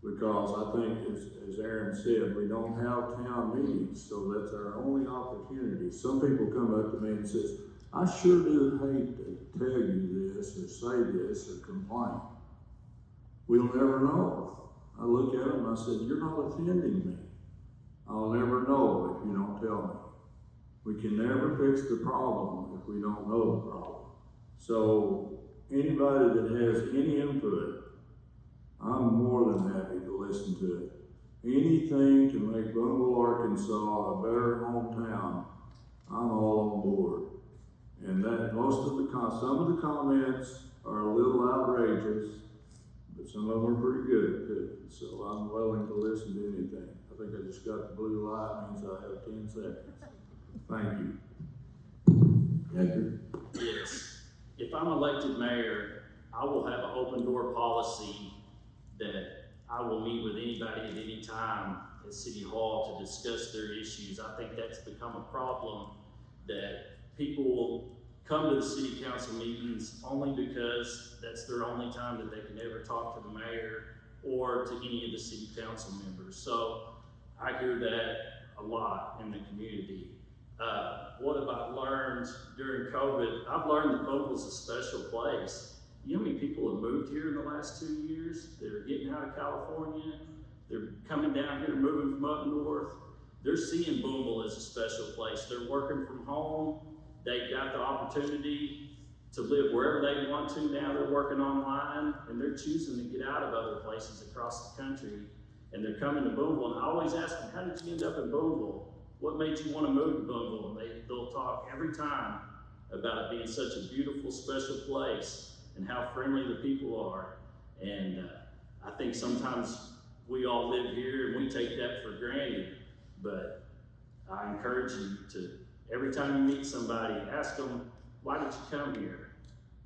Because I think, as Aaron said, we don't have town meetings, so that's our only opportunity. Some people come up to me and says, I sure do hate to tell you this, or say this, or complain. We'll never know. I look at them and I said, you're not offending me. I'll never know if you don't tell me. We can never fix the problem if we don't know the problem. So anybody that has any input, I'm more than happy to listen to it. Anything to make Booneville, Arkansas a better hometown, I'm all on board. And that some of the comments are a little outrageous, but some of them are pretty good too. So I'm willing to listen to anything. I think I just got the blue light, means I have 10 seconds. Thank you. Edgar? Yes. If I'm elected mayor, I will have an open door policy that I will meet with anybody at any time at City Hall to discuss their issues. I think that's become a problem, that people will come to the city council meetings only because that's their only time that they can ever talk to the mayor or to any of the city council members. So I hear that a lot in the community. What have I learned during COVID? I've learned that Booneville's a special place. You know how many people have moved here in the last 2 years? They're getting out of California. They're coming down here, moving from up north. They're seeing Booneville as a special place. They're working from home. They've got the opportunity to live wherever they want to. Now they're working online, and they're choosing to get out of other places across the country, and they're coming to Booneville. And I always ask them, how did you end up in Booneville? What made you want to move to Booneville? And they'll talk every time about it being such a beautiful, special place and how friendly the people are. And I think sometimes we all live here and we take that for granted, but I encourage you to, every time you meet somebody, ask them, why did you come here?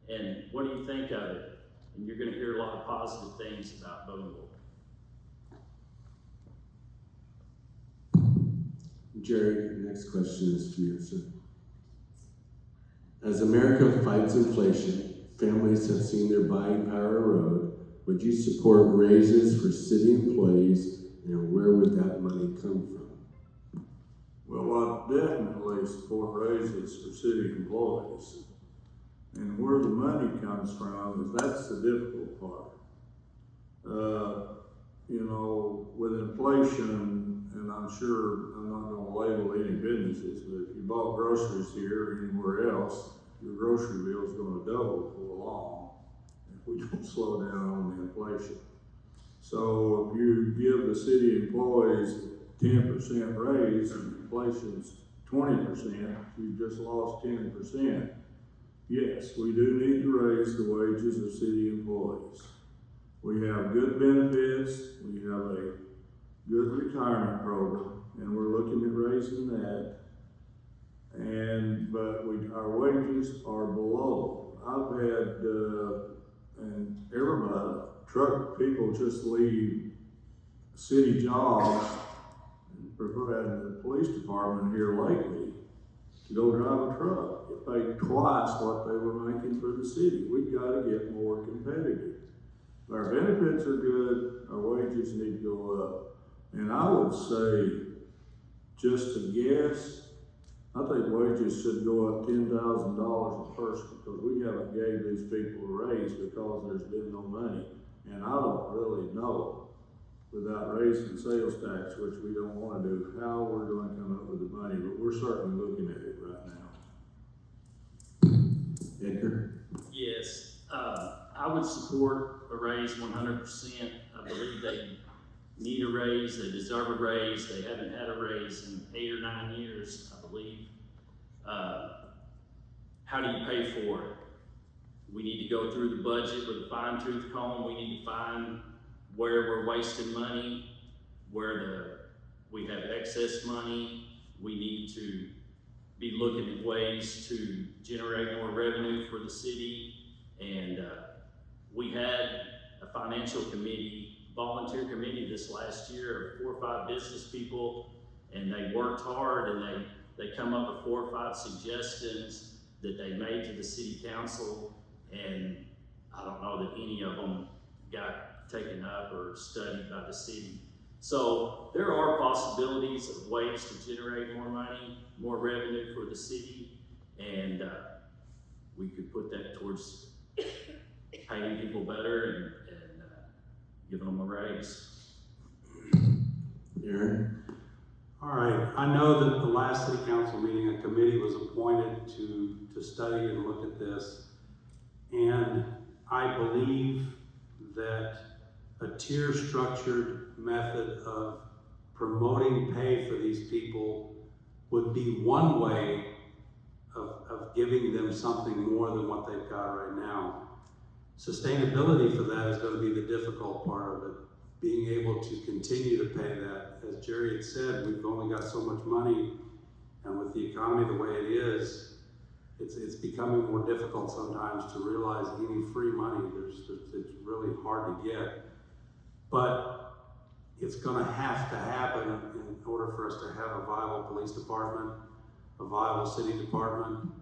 And what do you think of it? And you're gonna hear a lot of positive things about Booneville. Jerry, the next question is for you, sir. As America fights inflation, families have seen their buying power erode. Would you support raises for city employees, and where would that money come from? Well, I definitely support raises for city employees. And where the money comes from, that's the difficult part. You know, with inflation, and I'm sure I'm not gonna label any businesses, but if you bought groceries here or anywhere else, your grocery bill is gonna double before long if we don't slow down on the inflation. So if you give the city employees 10% raise and inflation's 20%, you just lost 10%. Yes, we do need to raise the wages of city employees. We have good benefits, we have a good retirement program, and we're looking at raising that. But our wages are below. I've had, and everybody, truck people just leave city jobs, and the police department here lately, to go drive a truck. Get paid twice what they were making for the city. We've got to get more competitive. Our benefits are good, our wages need to go up. And I would say, just to guess, I think wages should go up $10,000 a person, because we haven't gave these people a raise because there's been no money. And I don't really know, without raising sales tax, which we don't want to do, how we're going to come up with the money, but we're certainly looking at it right now. Edgar? Yes, I would support a raise 100%. I believe they need a raise, they deserve a raise. They haven't had a raise in 8 or 9 years, I believe. How do you pay for it? We need to go through the budget with a fine-tooth comb. We need to find where we're wasting money, where we have excess money. We need to be looking at ways to generate more revenue for the city. And we had a financial committee, volunteer committee this last year of 4 or 5 business people, and they worked hard, and they come up with 4 or 5 suggestions that they made to the city council, and I don't know that any of them got taken up or studied by the city. So there are possibilities of ways to generate more money, more revenue for the city, and we could put that towards paying people better and giving them a raise. Aaron? All right, I know that the last city council meeting, a committee was appointed to study and look at this. And I believe that a tier-structured method of promoting pay for these people would be one way of giving them something more than what they've got right now. Sustainability for that is going to be the difficult part of it, being able to continue to pay that, as Jerry had said, we've only got so much money, and with the economy the way it is, it's becoming more difficult sometimes to realize any free money. It's really hard to get, but it's going to have to happen in order for us to have a viable police department, a viable city department.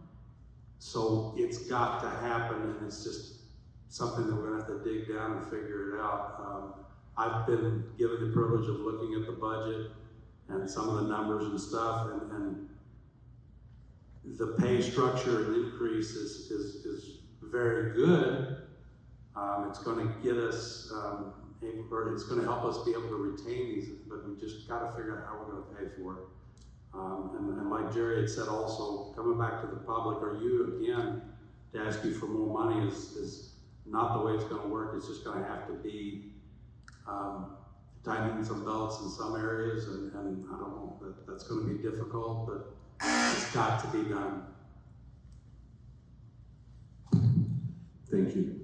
So it's got to happen, and it's just something that we're going to have to dig down and figure it out. I've been given the privilege of looking at the budget and some of the numbers and stuff, and the pay structure and increase is very good. It's going to get us, or it's going to help us be able to retain these, but we just got to figure out how we're going to pay for it. And like Jerry had said also, coming back to the public, or you again, to ask you for more money is not the way it's going to work. It's just going to have to be tightening some belts in some areas, and I don't know, that's going to be difficult, but it's got to be done. Thank you.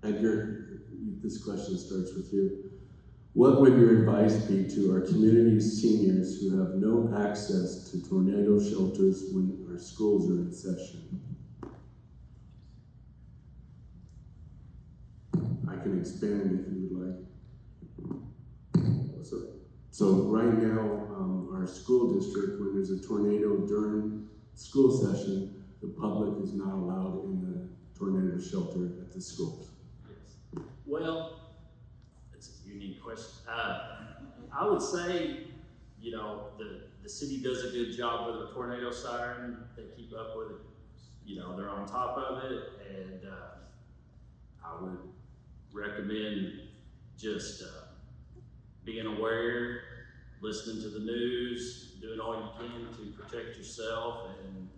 Edgar, this question starts with you. What would your advice be to our community's seniors who have no access to tornado shelters when our schools are in session? I can expand if you would like. So right now, our school district, when there's a tornado during school session, the public is not allowed in the tornado shelter at the schools. Yes. Well, it's a unique question. I would say, you know, the city does a good job with a tornado siren. They keep up with it. You know, they're on top of it, and I would recommend just being aware, listening to the news, doing all you can to protect yourself, and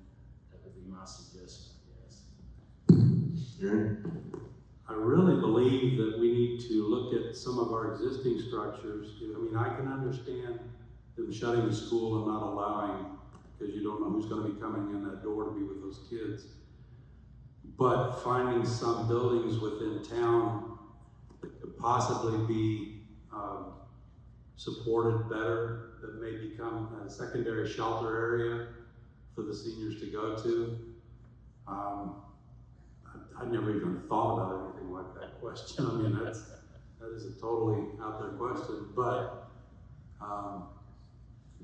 that would be my suggestion, yes. Aaron? I really believe that we need to look at some of our existing structures. I mean, I can understand them shutting the school and not allowing, because you don't know who's going to be coming in that door to be with those kids. But finding some buildings within town that could possibly be supported better, that may become a secondary shelter area for the seniors to go to. I never even thought about anything like that question. I mean, that is a totally out there question, but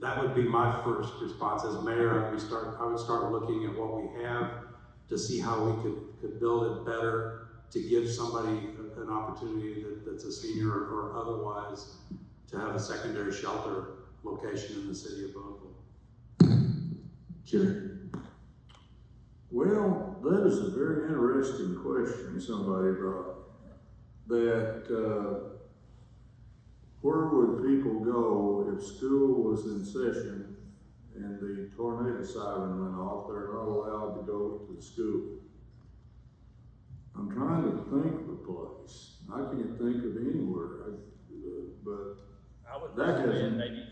that would be my first response as mayor. I would start looking at what we have to see how we could build it better, to give somebody an opportunity that's a senior or otherwise to have a secondary shelter location in the city of Booneville. Jerry? Well, that is a very interesting question somebody brought. That where would people go if school was in session and the tornado siren went off? They're not allowed to go to the school. I'm trying to think of a place. I can't think of anywhere, but I would that recommend maybe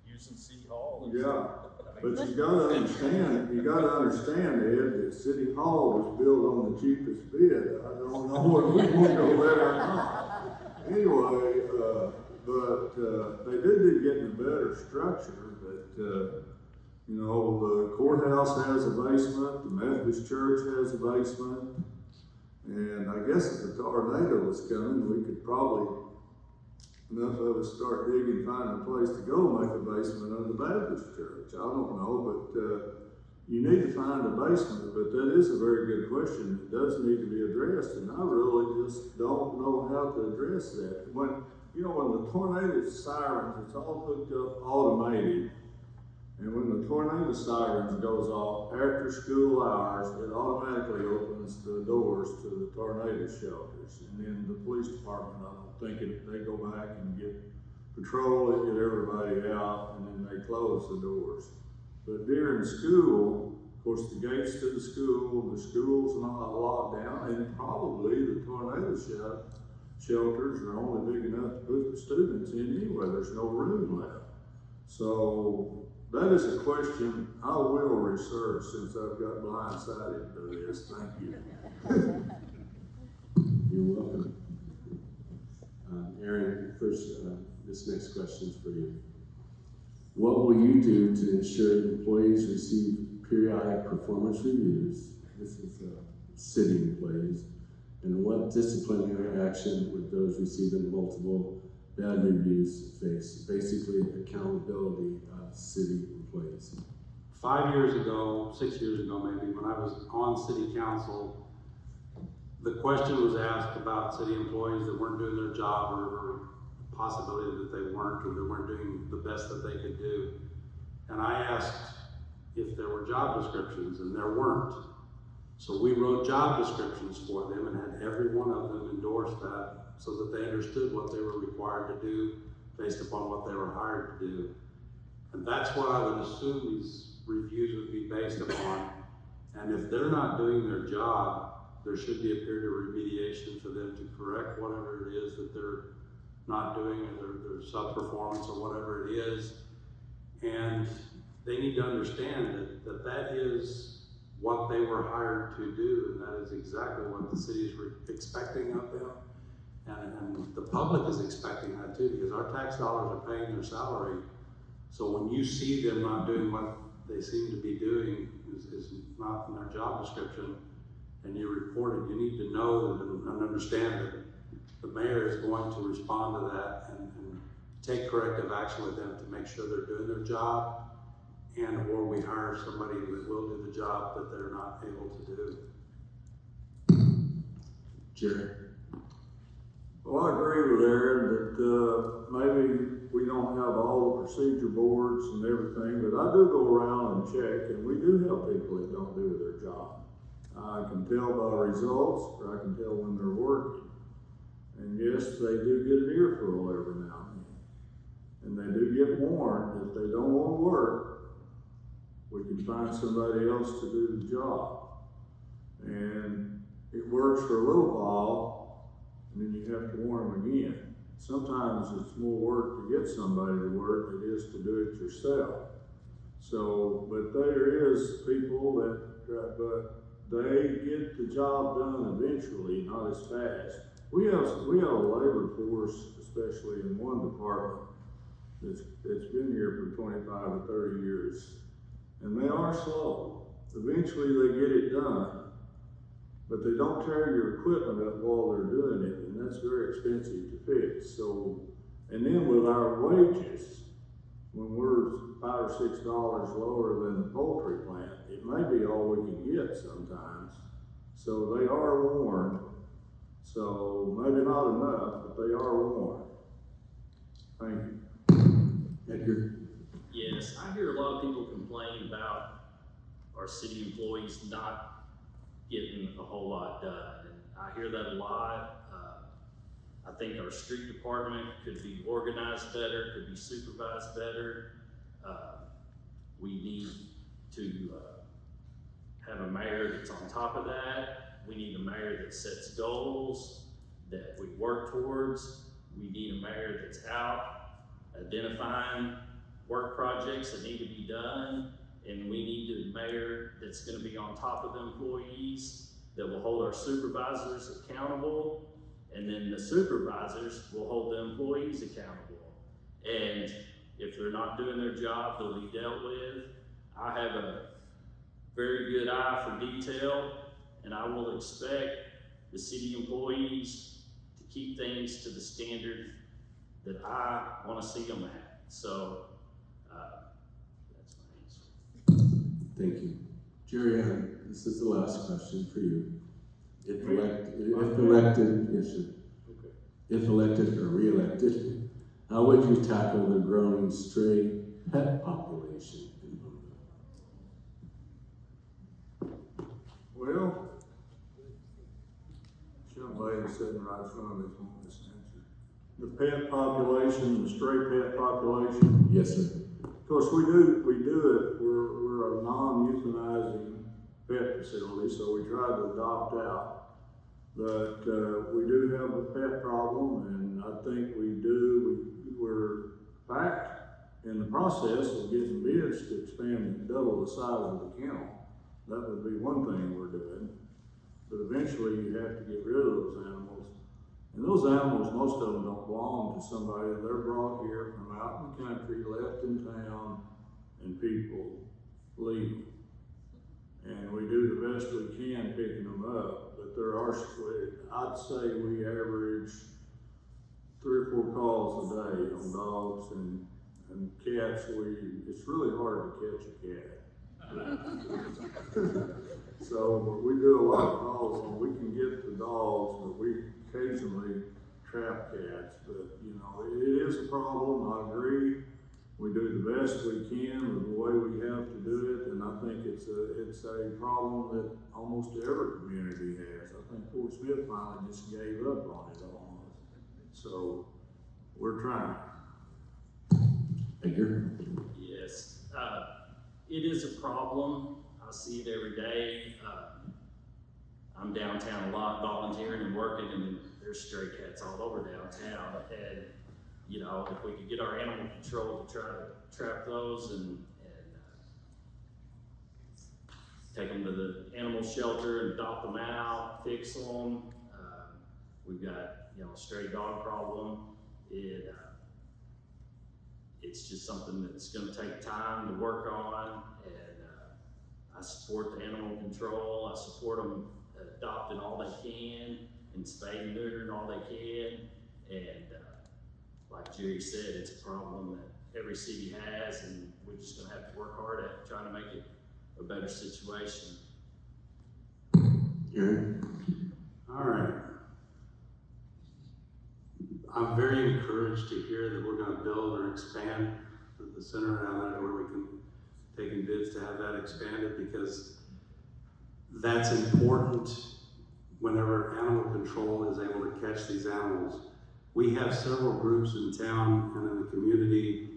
using City Hall. yeah. But you gotta understand, Ed, that City Hall was built on the cheapest bid. I don't know whether we want to go there or not. Anyway, but they did get in a better structure, but, you know, the courthouse has a basement, the Methodist Church has a basement, and I guess if the tornado was coming, we could probably, enough of us start digging, find a place to go make a basement of the Baptist church. I don't know, but you need to find a basement, but that is a very good question. It does need to be addressed, and I really just don't know how to address that. When the tornado sirens, it's all hooked up automated, and when the tornado sirens goes off after school hours, it automatically opens the doors to the tornado shelters. And then the police department, I don't think they go back and get patrol it, get everybody out, and then they close the doors. But during school, of course, the gates to the school's not locked down, and probably the tornado shelters are only big enough to put the students in anyway. There's no room left. So that is a question I will research since I've got blindsided to this. Thank you. You're welcome. Aaron, first, this next question's for you. What will you do to ensure employees receive periodic performance reviews? This is city employees. And what disciplinary action would those receiving multiple bad reviews face? Basically, accountability of city employees. 5 years ago, 6 years ago maybe, when I was on city council, the question was asked about city employees that weren't doing their job, or possibility that they weren't, or they weren't doing the best that they could do. And I asked if there were job descriptions, and there weren't. So we wrote job descriptions for them and had every one of them endorse that, so that they understood what they were required to do based upon what they were hired to do. And that's what I would assume these reviews would be based upon. And if they're not doing their job, there should be a period of remediation for them to correct whatever it is that they're not doing, or their sub-performance or whatever it is. And they need to understand that is what they were hired to do, and that is exactly what the city is expecting of them. And the public is expecting that too, because our tax dollars are paying their salary. So when you see them not doing what they seem to be doing is not in their job description, and you report it, you need to know that and understand that the mayor is going to respond to that and take corrective action with them to make sure they're doing their job, and or we hire somebody that will do the job that they're not able to do. Jerry? Well, I agree with Aaron that maybe we don't have all the procedure boards and everything, but I do go around and check, and we do have people that don't do their job. I can tell by results, or I can tell when they're working. And yes, they do get an earful every now and then. And they do get warned, if they don't want to work, we can find somebody else to do the job. And it works for a little while, and then you have to warn them again. Sometimes it's more work to get somebody to work than it is to do it yourself. So, but there is people that, but they get the job done eventually, not as fast. We have a labor force, especially in one department, that's been here for 25 or 30 years, and they are slow. Eventually they get it done, but they don't tear your equipment up while they're doing it, and that's very expensive to fix. So, and then with our wages, when we're $5 or $6 lower than the poultry plant, it may be all we can get sometimes. So they are warned. So maybe not enough, but they are warned. Thank you. Edgar? Yes, I hear a lot of people complain about our city employees not getting a whole lot done. And I hear that a lot. I think our street department could be organized better, could be supervised better. We need to have a mayor that's on top of that. We need a mayor that sets goals that we work towards. We need a mayor that's out identifying work projects that need to be done. And we need a mayor that's going to be on top of the employees, that will hold our supervisors accountable, and then the supervisors will hold the employees accountable. And if they're not doing their job, they'll be dealt with. I have a very good eye for detail, and I will expect the city employees to keep things to the standard that I want to see them at. So that's my answer. Thank you. Jerry, this is the last question for you. If elected or re-elected, how would you tackle the growing stray pet population in Booneville? Well, this young lady sitting right in front of me on this answer. The pet population, the stray pet population. Yes, sir. Of course, we do it. We're a non-euthanizing pet facility, so we try to adopt out. But we do have a pet problem, and I think we're back in the process of getting bids to expand and double the size of the kennel. That would be one thing we're doing. But eventually you have to get rid of those animals. And those animals, most of them don't belong to somebody. They're brought here from out in the country, left in town, and people leave. And we do the best we can picking them up, but there are, I'd say we average 3 or 4 calls a day on dogs and cats. It's really hard to catch a cat. So we do a lot of calls, and we can get the dogs, but we occasionally trap cats. But you know, it is a problem. I agree. We do the best we can with the way we have to do it, and I think it's a problem that almost every community has. I think Fort Smith finally just gave up on it almost. So we're trying. Edgar? Yes, it is a problem. I see it every day. I'm downtown a lot, volunteering and working, and there's stray cats all over downtown. And you know, if we could get our animal control to try to trap those and take them to the animal shelter and adopt them out, fix them. We've got, you know, a stray dog problem. It's just something that's going to take time to work on, and I support the animal control. I support them adopting all they can and spaying and neutering all they can. And like Jerry said, it's a problem that every city has, and we're just going to have to work hard at trying to make it a better situation. Aaron? All right. I'm very encouraged to hear that we're going to build or expand the center down there where we can take in bids to have that expanded, because that's important whenever animal control is able to catch these animals. We have several groups in town and in the community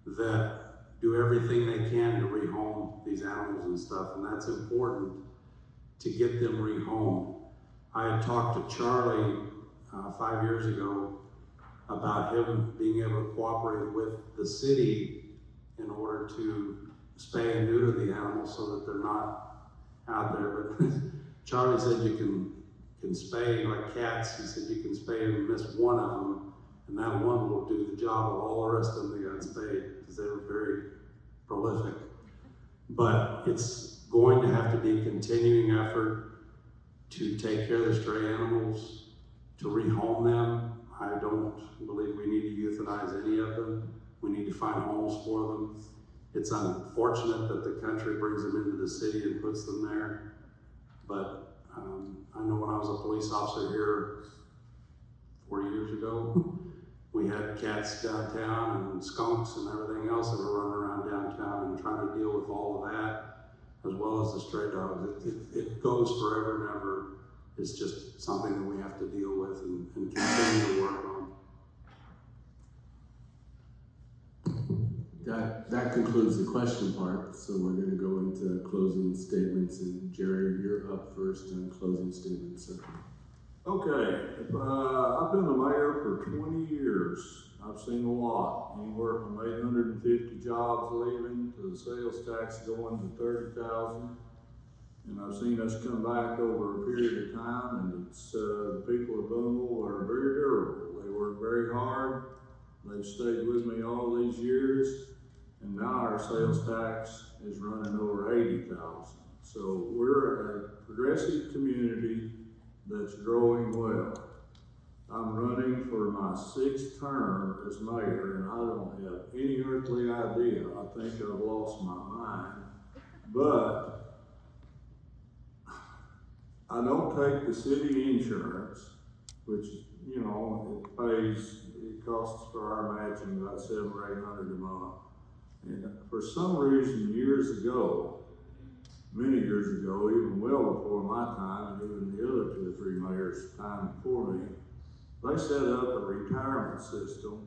that do everything they can to rehome these animals and stuff, and that's important to get them rehomed. I had talked to Charlie 5 years ago about him being able to cooperate with the city in order to spay and neuter the animals so that they're not out there. But Charlie said you can spay like cats. He said you can spay and miss one of them, and that one will do the job of all the rest of them that got spayed, because they were very prolific. But it's going to have to be a continuing effort to take care of the stray animals, to rehome them. I don't believe we need to euthanize any of them. We need to find homes for them. It's unfortunate that the country brings them into the city and puts them there. But I know when I was a police officer here 40 years ago, we had cats downtown and skunks and everything else that were running around downtown, and trying to deal with all of that, as well as the stray dogs. It goes forever and ever. It's just something that we have to deal with and continue to work on. That concludes the question part, so we're going to go into closing statements, and Jerry, you're up first on closing statements, sir. Okay, I've been the mayor for 20 years. I've seen a lot, anywhere from 850 jobs leaving to the sales tax going to 30,000. And I've seen us come back over a period of time, and it's, the people of Booneville are very durable. They work very hard. They've stayed with me all these years, and now our sales tax is running over 80,000. So we're a progressive community that's growing well. I'm running for my 6th term as mayor, and I don't have any earthly idea. I think I've lost my mind, but I don't take the city insurance, which, you know, it costs for our matching about $700 or $800 a month. And for some reason, years ago, many years ago, even well before my time, and even the other 2 or 3 mayors' time before me, they set up a retirement system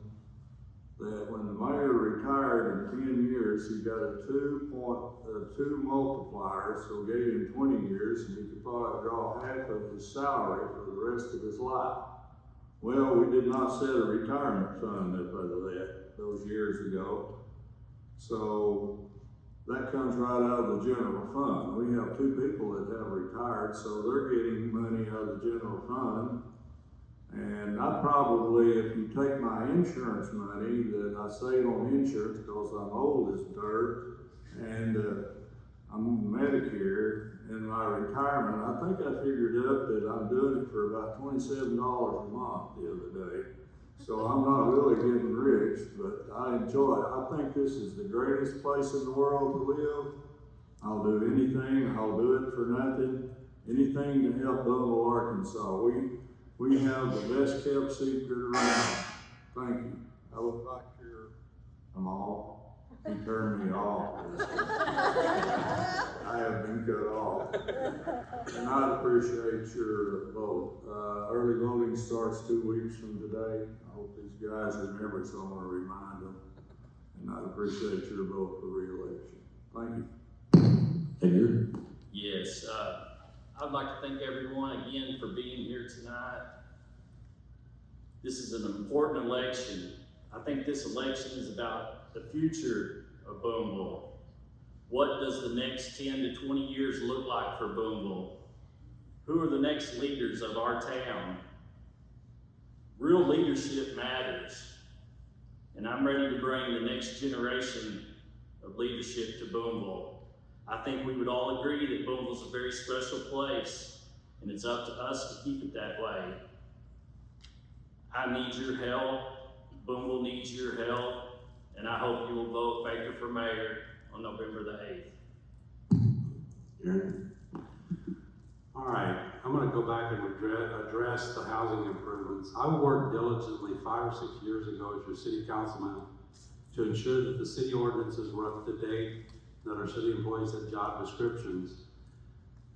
that when the mayor retired in 10 years, he got a 2 multiplier, so gave him 20 years, and he could probably draw half of his salary for the rest of his life. Well, we did not set a retirement fund up out of that those years ago. So that comes right out of the general fund. We have 2 people that have retired, so they're getting money out of the general fund. And I probably, if you take my insurance money that I save on insurance, because I'm old as dirt, and I'm on Medicare, in my retirement, I think I figured up that I'm doing it for about $27 a month the other day. So I'm not really getting rich, but I enjoy it. I think this is the greatest place in the world to live. I'll do anything, I'll do it for nothing, anything to help Booneville, Arkansas. We have the best kept secret around. Thank you. I would like your, I'm all, he turned me off. I have been cut off. And I appreciate your vote. Early voting starts 2 weeks from today. I hope these guys remember, so I'm gonna remind them. And I appreciate your vote for re-election. Thank you. Edgar? Yes, I'd like to thank everyone again for being here tonight. This is an important election. I think this election is about the future of Booneville. What does the next 10 to 20 years look like for Booneville? Who are the next leaders of our town? Real leadership matters. And I'm ready to bring the next generation of leadership to Booneville. I think we would all agree that Booneville's a very special place, and it's up to us to keep it that way. I need your help, Booneville needs your help, and I hope you will vote Baker for mayor on November the 8th. Aaron? All right, I'm gonna go back and address the housing improvements. I worked diligently 5 or 6 years ago as your city councilman to ensure that the city ordinances were up to date, that our city employees had job descriptions.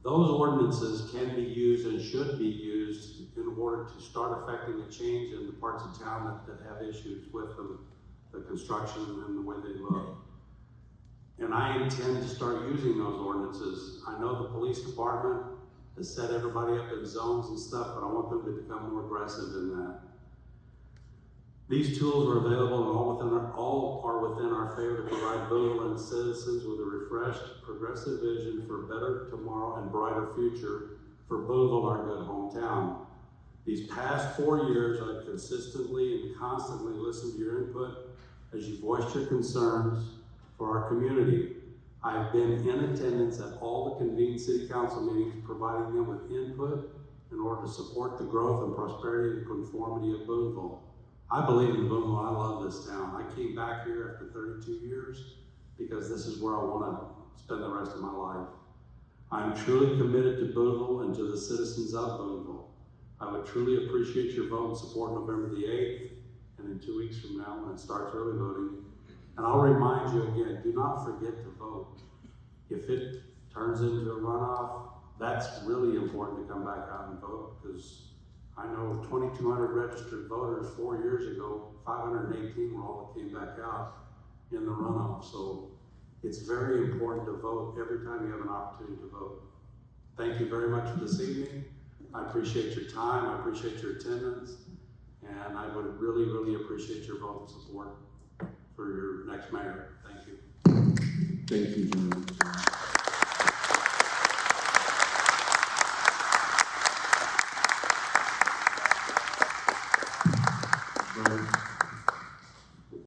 Those ordinances can be used and should be used in order to start affecting a change in the parts of town that have issues with them, the construction and the way they look. And I intend to start using those ordinances. I know the police department has set everybody up in zones and stuff, but I want them to become more aggressive in that. These tools are available and all are within our favor to provide Booneville and citizens with a refreshed, progressive vision for a better tomorrow and brighter future for Booneville, our good hometown. These past 4 years, I've consistently and constantly listened to your input as you voiced your concerns for our community. I've been in attendance at all the convened city council meetings, providing them with input in order to support the growth and prosperity and conformity of Booneville. I believe in Booneville. I love this town. I came back here after 32 years because this is where I want to spend the rest of my life. I'm truly committed to Booneville and to the citizens of Booneville. I would truly appreciate your vote and support November the 8th, and in 2 weeks from now when it starts early voting. And I'll remind you again, do not forget to vote. If it turns into a runoff, that's really important to come back out and vote, because I know 2,200 registered voters 4 years ago, 518 were all that came back out in the runoff. So it's very important to vote every time you have an opportunity to vote. Thank you very much for this evening. I appreciate your time, I appreciate your attendance, and I would really, really appreciate your vote and support for your next mayor. Thank you. Thank you, John.